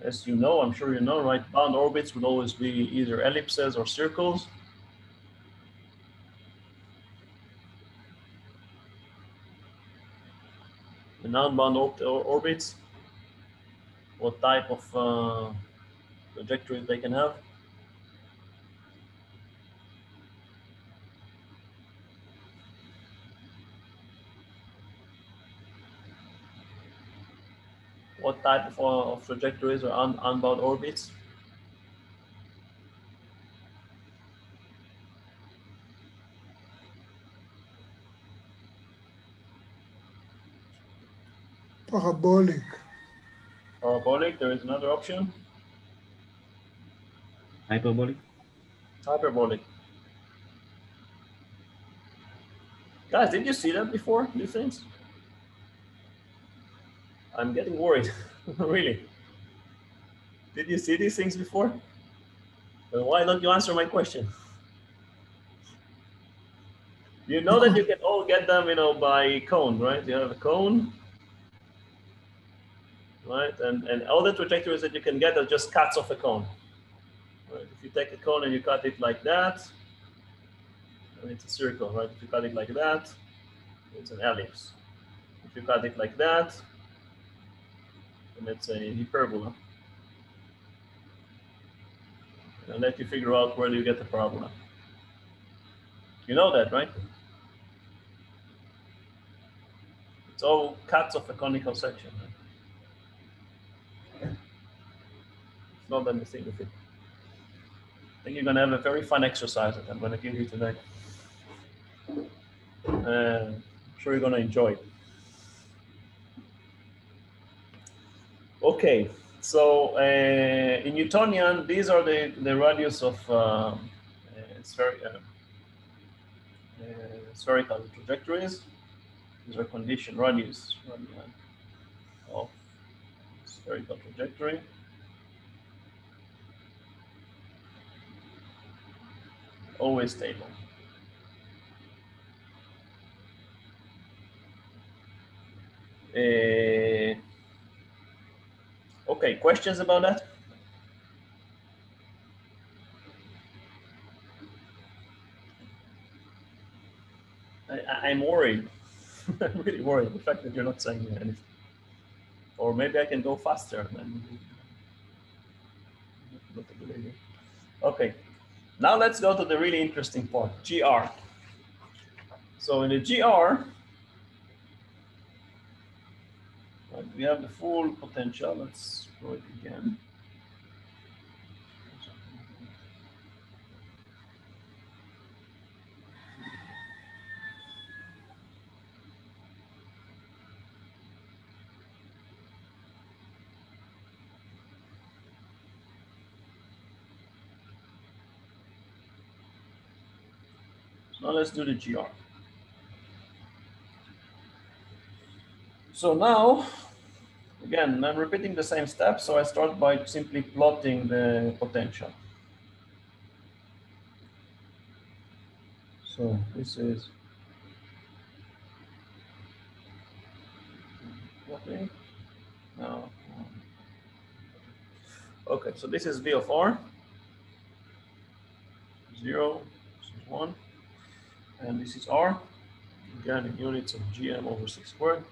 As you know, I'm sure you know, right? Bound orbits would always be either ellipses or circles. The non-bound orbits, what type of trajectories they can have? What type of trajectories are unbound orbits? Parabolic. Parabolic, there is another option. Hyperbolic. Hyperbolic. Guys, did you see that before, these things? I'm getting worried, really. Did you see these things before? Well, why don't you answer my question? You know that you can all get them, by cone, right? You have a cone, right? And all the trajectories that you can get are just cuts of a cone. Right? If you take a cone and you cut it like that, and it's a circle, right? If you cut it like that, it's an ellipse. If you cut it like that, then it's a hyperbola. And I'll let you figure out where you get the parabola. You know that, right? It's all cuts of a conical section. Right? It's not that missing of it. I think you're going to have a very fun exercise that I'm going to give you today. I'm sure you're going to enjoy it. Okay, so in Newtonian, these are the radius of spherical trajectories. These are condition radius of spherical trajectory. Always stable. Okay, questions about that? I'm worried. I'm really worried, the fact that you're not saying anything. Or maybe I can go faster. Not a good idea. Okay, now let's go to the really interesting part, GR. So in the GR, we have the full potential. Let's draw it again. Now let's do the GR. So now, again, I'm repeating the same steps. So I start by simply plotting the potential. So this is plotting. Now, okay, so this is V of R, 0, this is 1, and this is R, again in units of GM over 6 squared.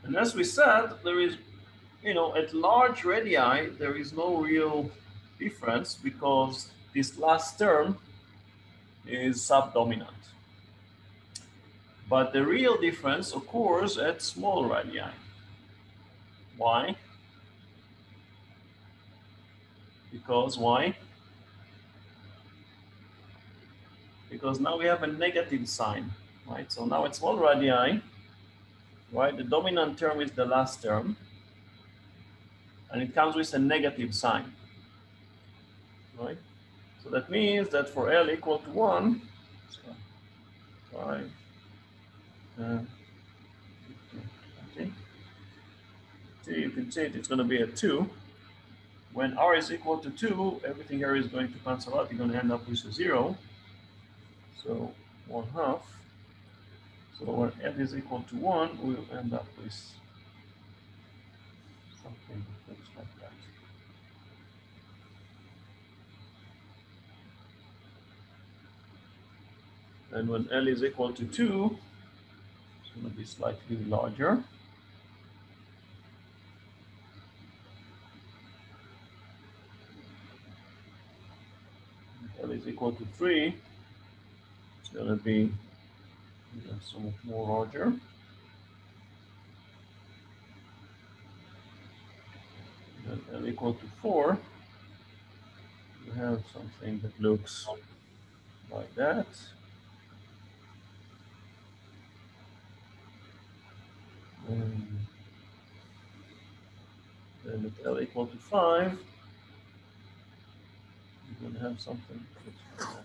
And as we said, there is, at large radii, there is no real difference because this last term is subdominant. But the real difference occurs at small radii. Why? Because why? Because now we have a negative sign, right? So now at small radii, right, the dominant term is the last term, and it comes with a negative sign, right? So that means that for L equal to 1, so 5, 10, 15, 20. You can see it's going to be a 2. When R is equal to 2, everything here is going to cancel out. You're going to end up with a 0. So 1/2. So when L is equal to 1, we'll end up with something that looks like that. And when L is equal to 2, it's going to be slightly larger. L is equal to 3, it's going to be so much more larger. And L equal to 4, you have something that looks like that. And then at L equal to 5, you're going to have something that looks like that.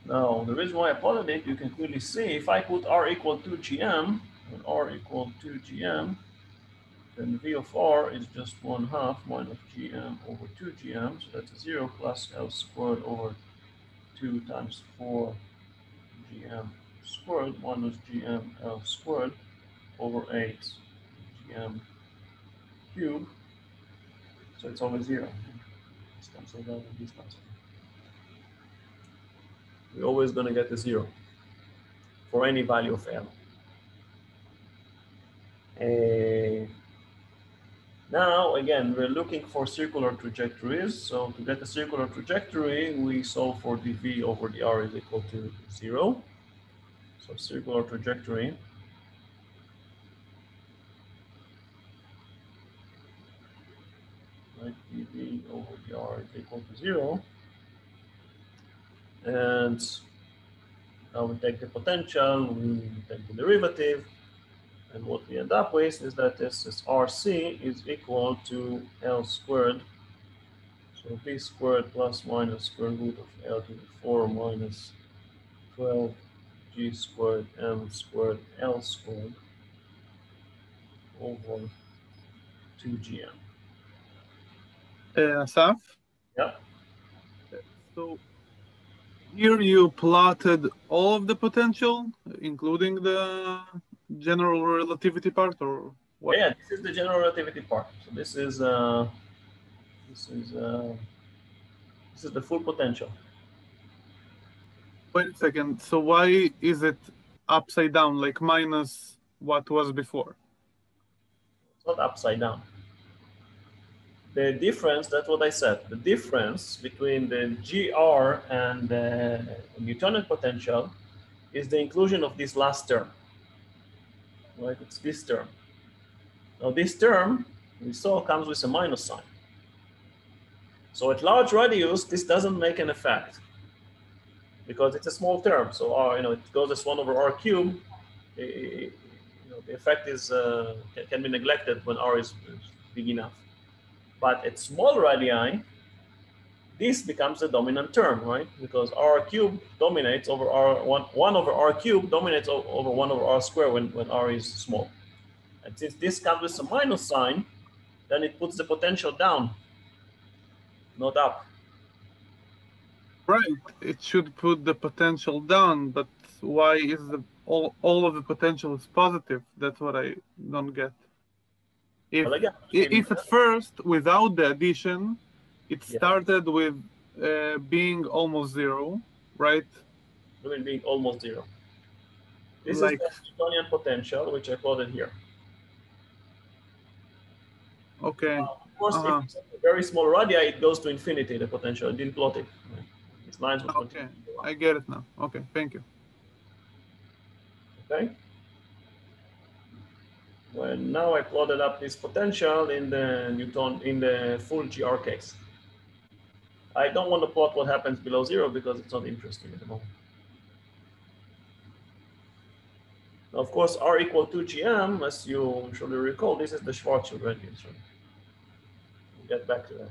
Now, the reason why I plotted it, you can clearly see if I put R equal to GM, and R equal to GM, then V of R is just 1/2 minus GM over 2GM, so that's a 0 plus L squared over 2 times 4 GM squared minus GM L squared over 8 GM cubed. So it's always 0. This cancels out and this cancels. We're always going to get a 0 for any value of L. Now, again, we're looking for circular trajectories. So to get a circular trajectory, we solve for dV over dr is equal to 0. So circular trajectory. Right, dV over dr is equal to 0. And now we take the potential, we take the derivative, and what we end up with is that this RC is equal to L squared. So B squared plus minus square root of L to the 4 minus 12 G squared M squared L squared over 2GM. Asaf? Yeah. So here you plotted all of the potential, including the general relativity part, or what? Yeah, this is the general relativity part. So this is the full potential. Wait a second. So why is it upside down, like minus what was before? It's not upside down. The difference, that's what I said, the difference between the GR and the Newtonian potential is the inclusion of this last term, right? It's this term. Now this term we saw comes with a minus sign. So at large radius, this doesn't make an effect because it's a small term. So R, it goes as 1 over R cubed. The effect is can be neglected when R is big enough. But at small radii, this becomes a dominant term, right? Because R cubed dominates over R, 1 over R cubed dominates over 1 over R squared when R is small. And since this comes with a minus sign, then it puts the potential down, not up. Right, it should put the potential down, but why is all of the potential is positive? That's what I don't get. If, Well, again, if at first, without the addition, it Yeah. started with being almost 0, right? Doing being almost 0. This Like- is the Newtonian potential, which I plotted here. Okay. Of course, if it's a very small radii, it goes to infinity, the potential. I didn't plot it. These lines will Okay, continue to go up. I get it now. Okay, thank you. Okay. Well, now I plotted up this potential in the full GR case. I don't want to plot what happens below 0 because it's not interesting at the moment. Now, of course, R equal to GM, as you surely recall, this is the Schwarzenegger Radius. Right? We'll get back to that.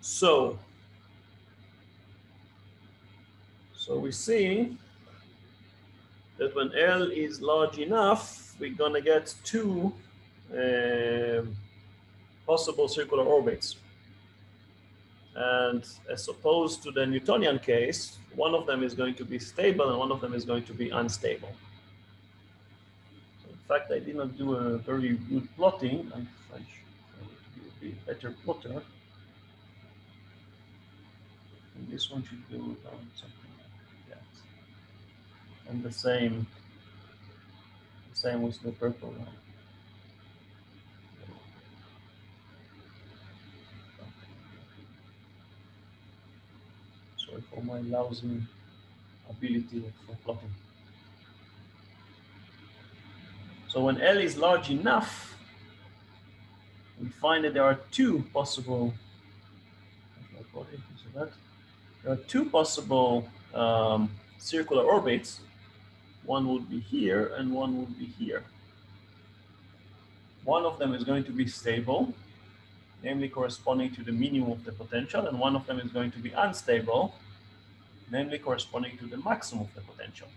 So we see that when L is large enough, we're going to get 2 possible circular orbits. And as opposed to the Newtonian case, one of them is going to be stable and one of them is going to be unstable. So in fact, I did not do a very good plotting. I should be a better plotter. And this one should go down something like that. And the same with the purple line. Sorry for my lousy ability for plotting. So when L is large enough, we find that there are 2 possible. There are 2 possible circular orbits. One would be here and one would be here. One of them is going to be stable, namely corresponding to the minimum of the potential, and one of them is going to be unstable, namely corresponding to the maximum of the potential.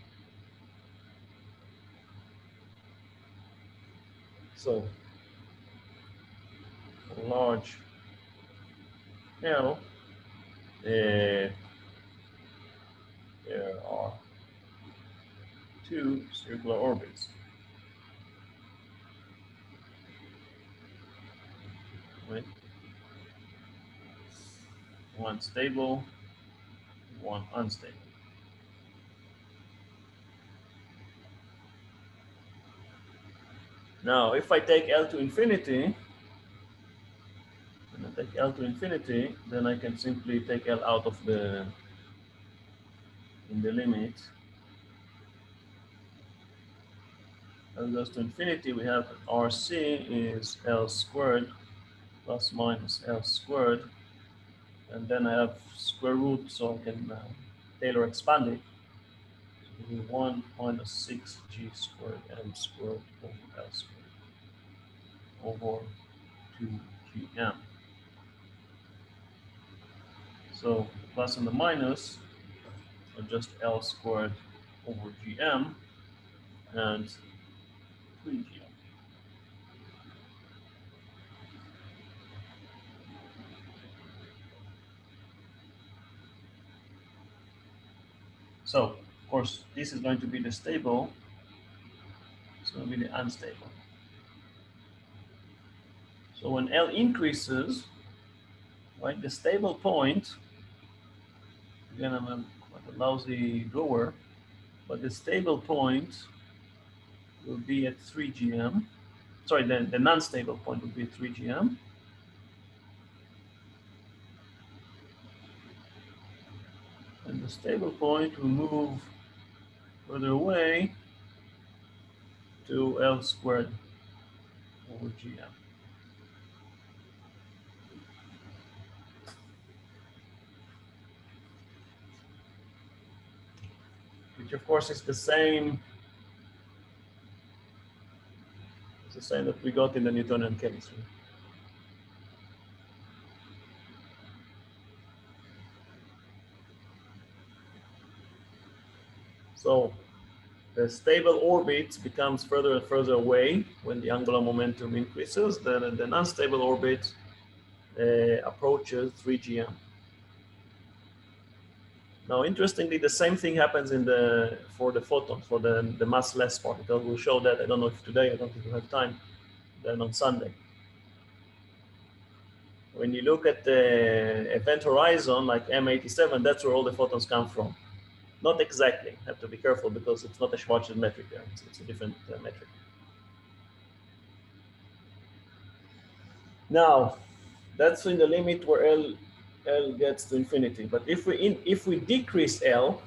So, for large L, there are 2 circular orbits. Right? One stable, one unstable. Now, if I take L to infinity, then I can simply take L out of in the limit. L goes to infinity, we have RC is L squared plus minus L squared. And then I have square root, so I can Taylor expand it. So 1 minus 6g squared M squared over L squared over 2gm. So plus and the minus are just L squared over gm and 3gm. So, of course, this is going to be the stable. It's going to be the unstable. So when L increases, right, the stable point, again, I'm quite a lousy drawer, but the stable point will be at 3gm. Sorry, the non-stable point will be at 3gm. And And the stable point will move further away to L squared over GM. Which of course is the same. It's the same that we got in the Newtonian chemistry. So the stable orbit becomes further and further away when the angular momentum increases. Then the unstable orbit approaches 3GM. Now, interestingly, the same thing happens for the photons, for the massless particle. We'll show that. I don't know if today, I don't think we have time. Then on Sunday. When you look at the event horizon, like M87, that's where all the photons come from. Not exactly. Have to be careful because it's not a Schwarzenegger metric there. It's a different metric. Now, that's in the limit where L gets to infinity. But if we decrease L,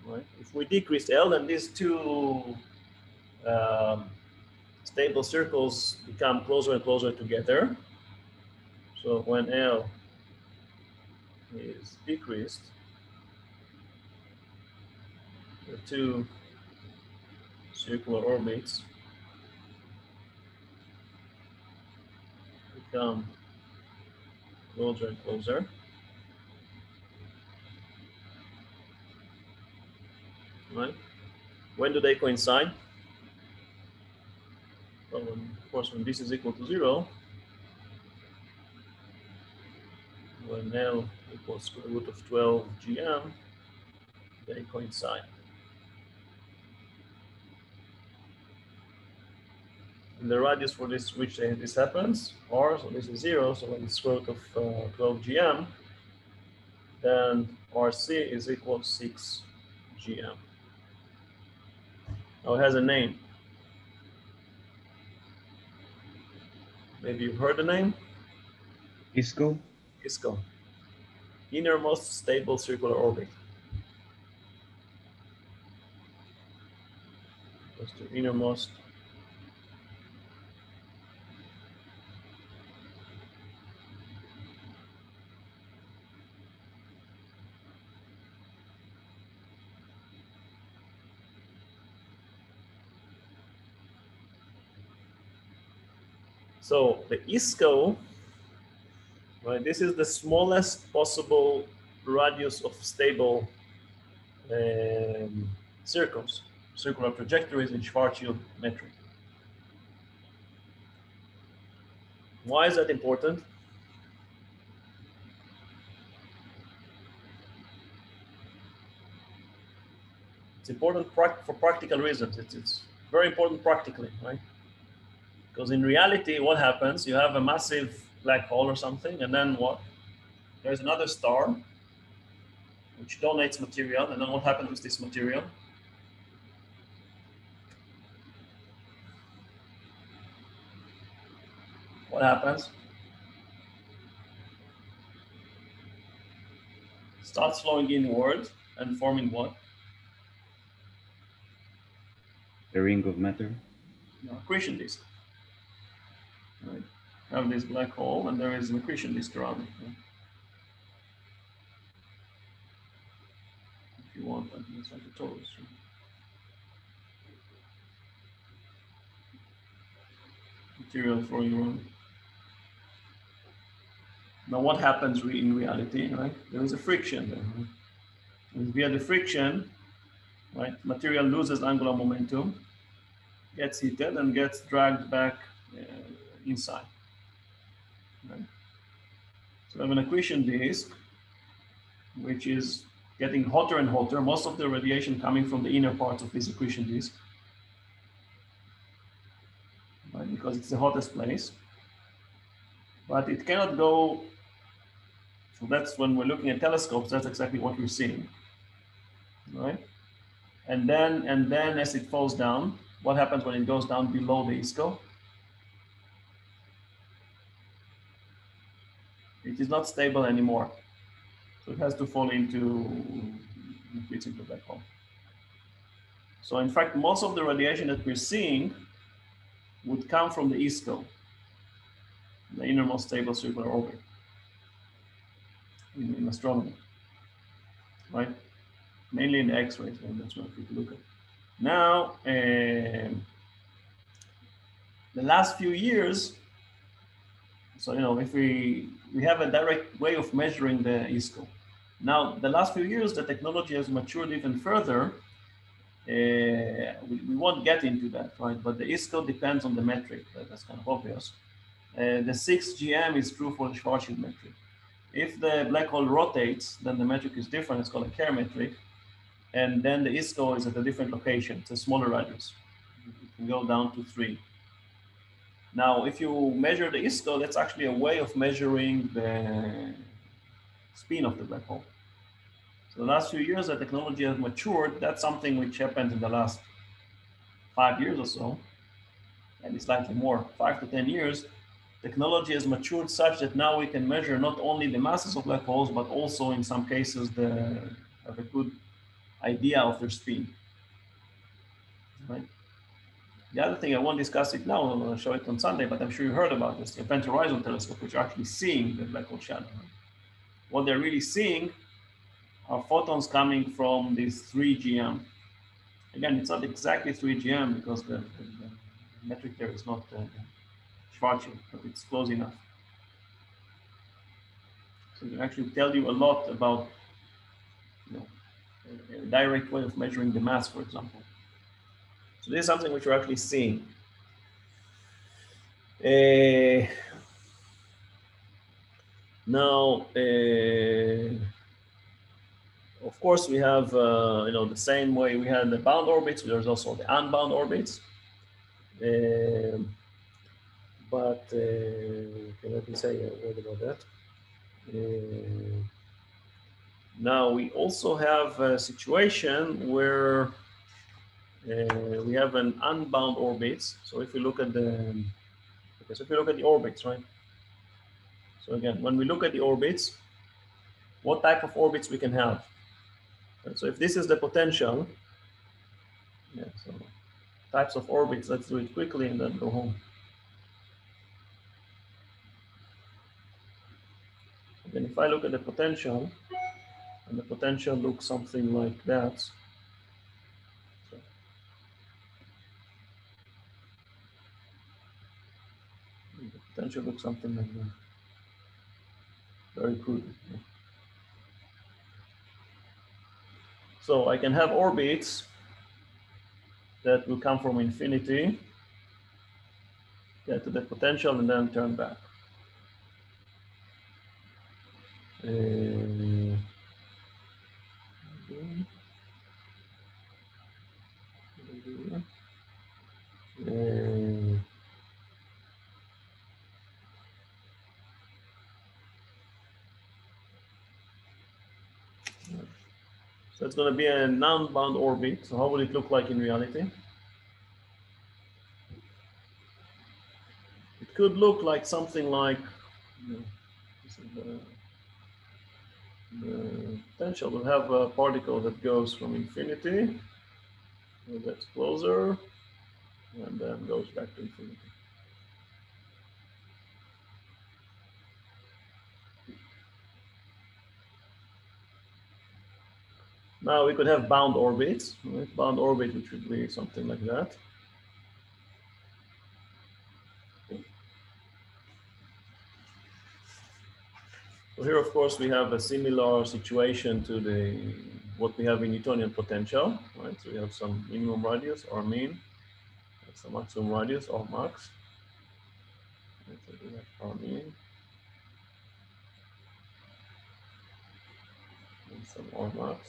right? If we decrease L, then these two stable circles become closer and closer together. So when L is decreased, the two circular orbits become closer and closer. Right? When do they coincide? Well, of course, when this is equal to 0, when L equals square root of 12 GM, they coincide. And the radius for this, which this happens, R, so this is 0, so when it's square root of 12 GM, then RC is equal to 6 GM. Now it has a name. Maybe you've heard the name? ISCO? ISCO. Innermost stable circular orbit. That's the innermost. So the ISCO, right, this is the smallest possible radius of stable circles, circular trajectories in Schwarzschild metric. Why is that important? It's important for practical reasons. It's very important practically, right? Because in reality, what happens? You have a massive black hole or something, and then what? There's another star which donates material, and then what happens with this material? What happens? It starts flowing inward and forming what? A ring of matter? No, accretion disk. Right. Have this black hole, and there is an accretion disk around it. Right? If you want, that it's like a torus. Right? Material flowing around. Now, what happens in reality? Right, there is a friction there. Right? And via the friction, right, material loses angular momentum, gets heated, and gets dragged back inside. Right? So we have an accretion disk, which is getting hotter and hotter. Most of the radiation coming from the inner parts of this accretion disk, right? Because it's the hottest place. But it cannot go. So that's when we're looking at telescopes. That's exactly what we're seeing, right? And then as it falls down, what happens when it goes down below the ISCO? It is not stable anymore. So it has to fall into fits into black hole. So in fact, most of the radiation that we're seeing would come from the ISCO, the innermost stable circular orbit in astronomy, right? Mainly in the X-rays, and that's what we look at. Now, the last few years, so if we have a direct way of measuring the ISCO. Now, the last few years, the technology has matured even further. We won't get into that, right? But the ISCO depends on the metric. That's kind of obvious. The 6 GM is true for the Schwarzschild metric. If the black hole rotates, then the metric is different. It's called a Kerr metric. And then the ISCO is at a different location. It's a smaller radius. It can go down to 3. Now, if you measure the ISCO, that's actually a way of measuring the spin of the black hole. So the last few years, the technology has matured. That's something which happened in the last 5 years or so, maybe slightly more, 5 to 10 years. Technology has matured such that now we can measure not only the masses of black holes, but also in some cases have a good idea of their spin. Right? The other thing, I won't discuss it now, I'll show it on Sunday, but I'm sure you heard about this, the Event Horizon Telescope, which are actually seeing the black hole shadow. Right? What they're really seeing are photons coming from this 3 GM. Again, it's not exactly 3 GM because the metric there is not Schwarzschild, but it's close enough. So it can actually tell you a lot about a direct way of measuring the mass, for example. So this is something which we're actually seeing. Now, of course, we have the same way we had the bound orbits. There's also the unbound orbits. But let me say a word about that. Now we also have a situation where we have an unbound orbits. So if you look at the orbits, right? So again, when we look at the orbits, what type of orbits we can have? And so if this is the potential, so types of orbits, let's do it quickly and then go home. Then if I look at the potential, and the potential looks something like that. So the potential looks something like that. Very crude. Yeah. So I can have orbits that will come from infinity, get to the potential, and then turn back. So it's going to be a non-bound orbit. So how will it look like in reality? It could look like something like this is the potential. We'll have a particle that goes from infinity, that's closer, and then goes back to infinity. Now we could have bound orbits, right? Bound orbit, which would be something like that. So here, of course, we have a similar situation to what we have in Newtonian potential, right? So we have some minimum radius or mean, some maximum radius or max. Right, so we have our mean, and some or max.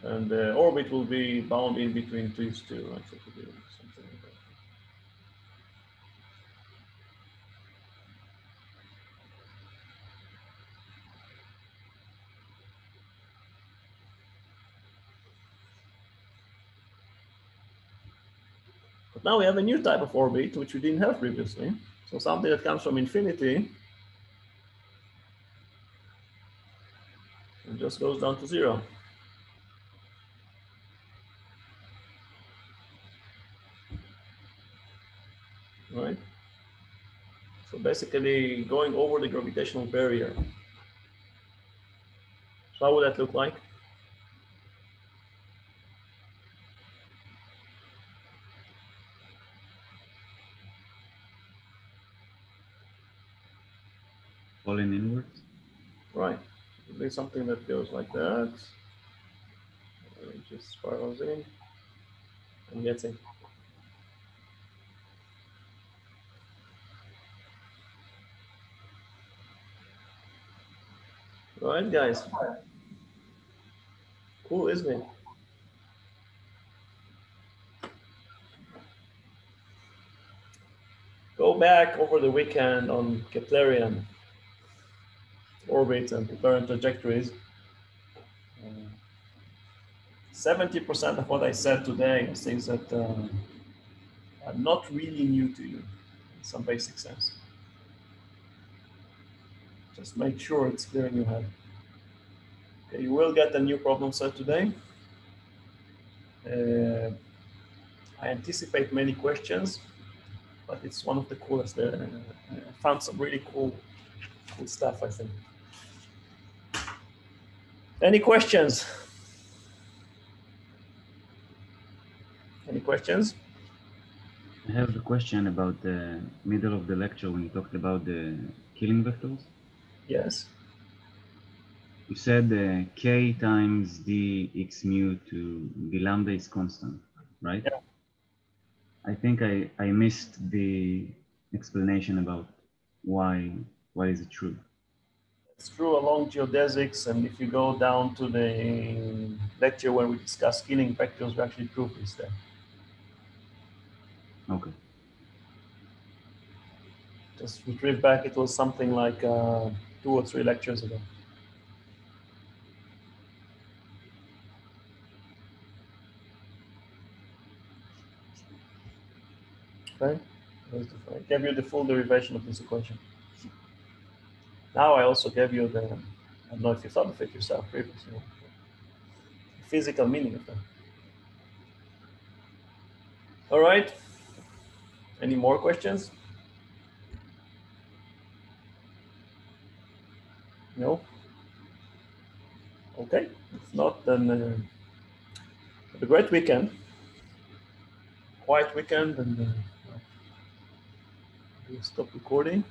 And the orbit will be bound in between these two, right? So it will be something like that. But now we have a new type of orbit, which we didn't have previously. So something that comes from infinity and just goes down to 0. Right? So basically going over the gravitational barrier. So how would that look like? Falling inwards. Right. It'll be something that goes like that. It just spirals in and gets in. Right, guys? Cool, isn't it? Go back over the weekend on Keplerian orbits and Keplerian trajectories. 70% of what I said today are things that are not really new to you in some basic sense. Just make sure it's clear in your head. Okay, you will get a new problem set today. I anticipate many questions, but it's one of the coolest. I found some really cool stuff, I think. Any questions? Any questions? I have a question about the middle of the lecture when you talked about the killing vectors. Yes. You said k times d x mu to the lambda is constant, right? Yeah. I think I missed the explanation about why is it true. It's true along geodesics, and if you go down to the lecture where we discuss killing vectors, we actually prove this there. Okay. Just retrieve back, it was something like 2 or 3 lectures ago. Okay, I gave you the full derivation of this equation. Now I also gave you the, I don't know if you thought of it yourself previously, the physical meaning of that. All right, any more questions? No? Okay, if not, then have a great weekend. Quiet weekend, and we'll stop recording.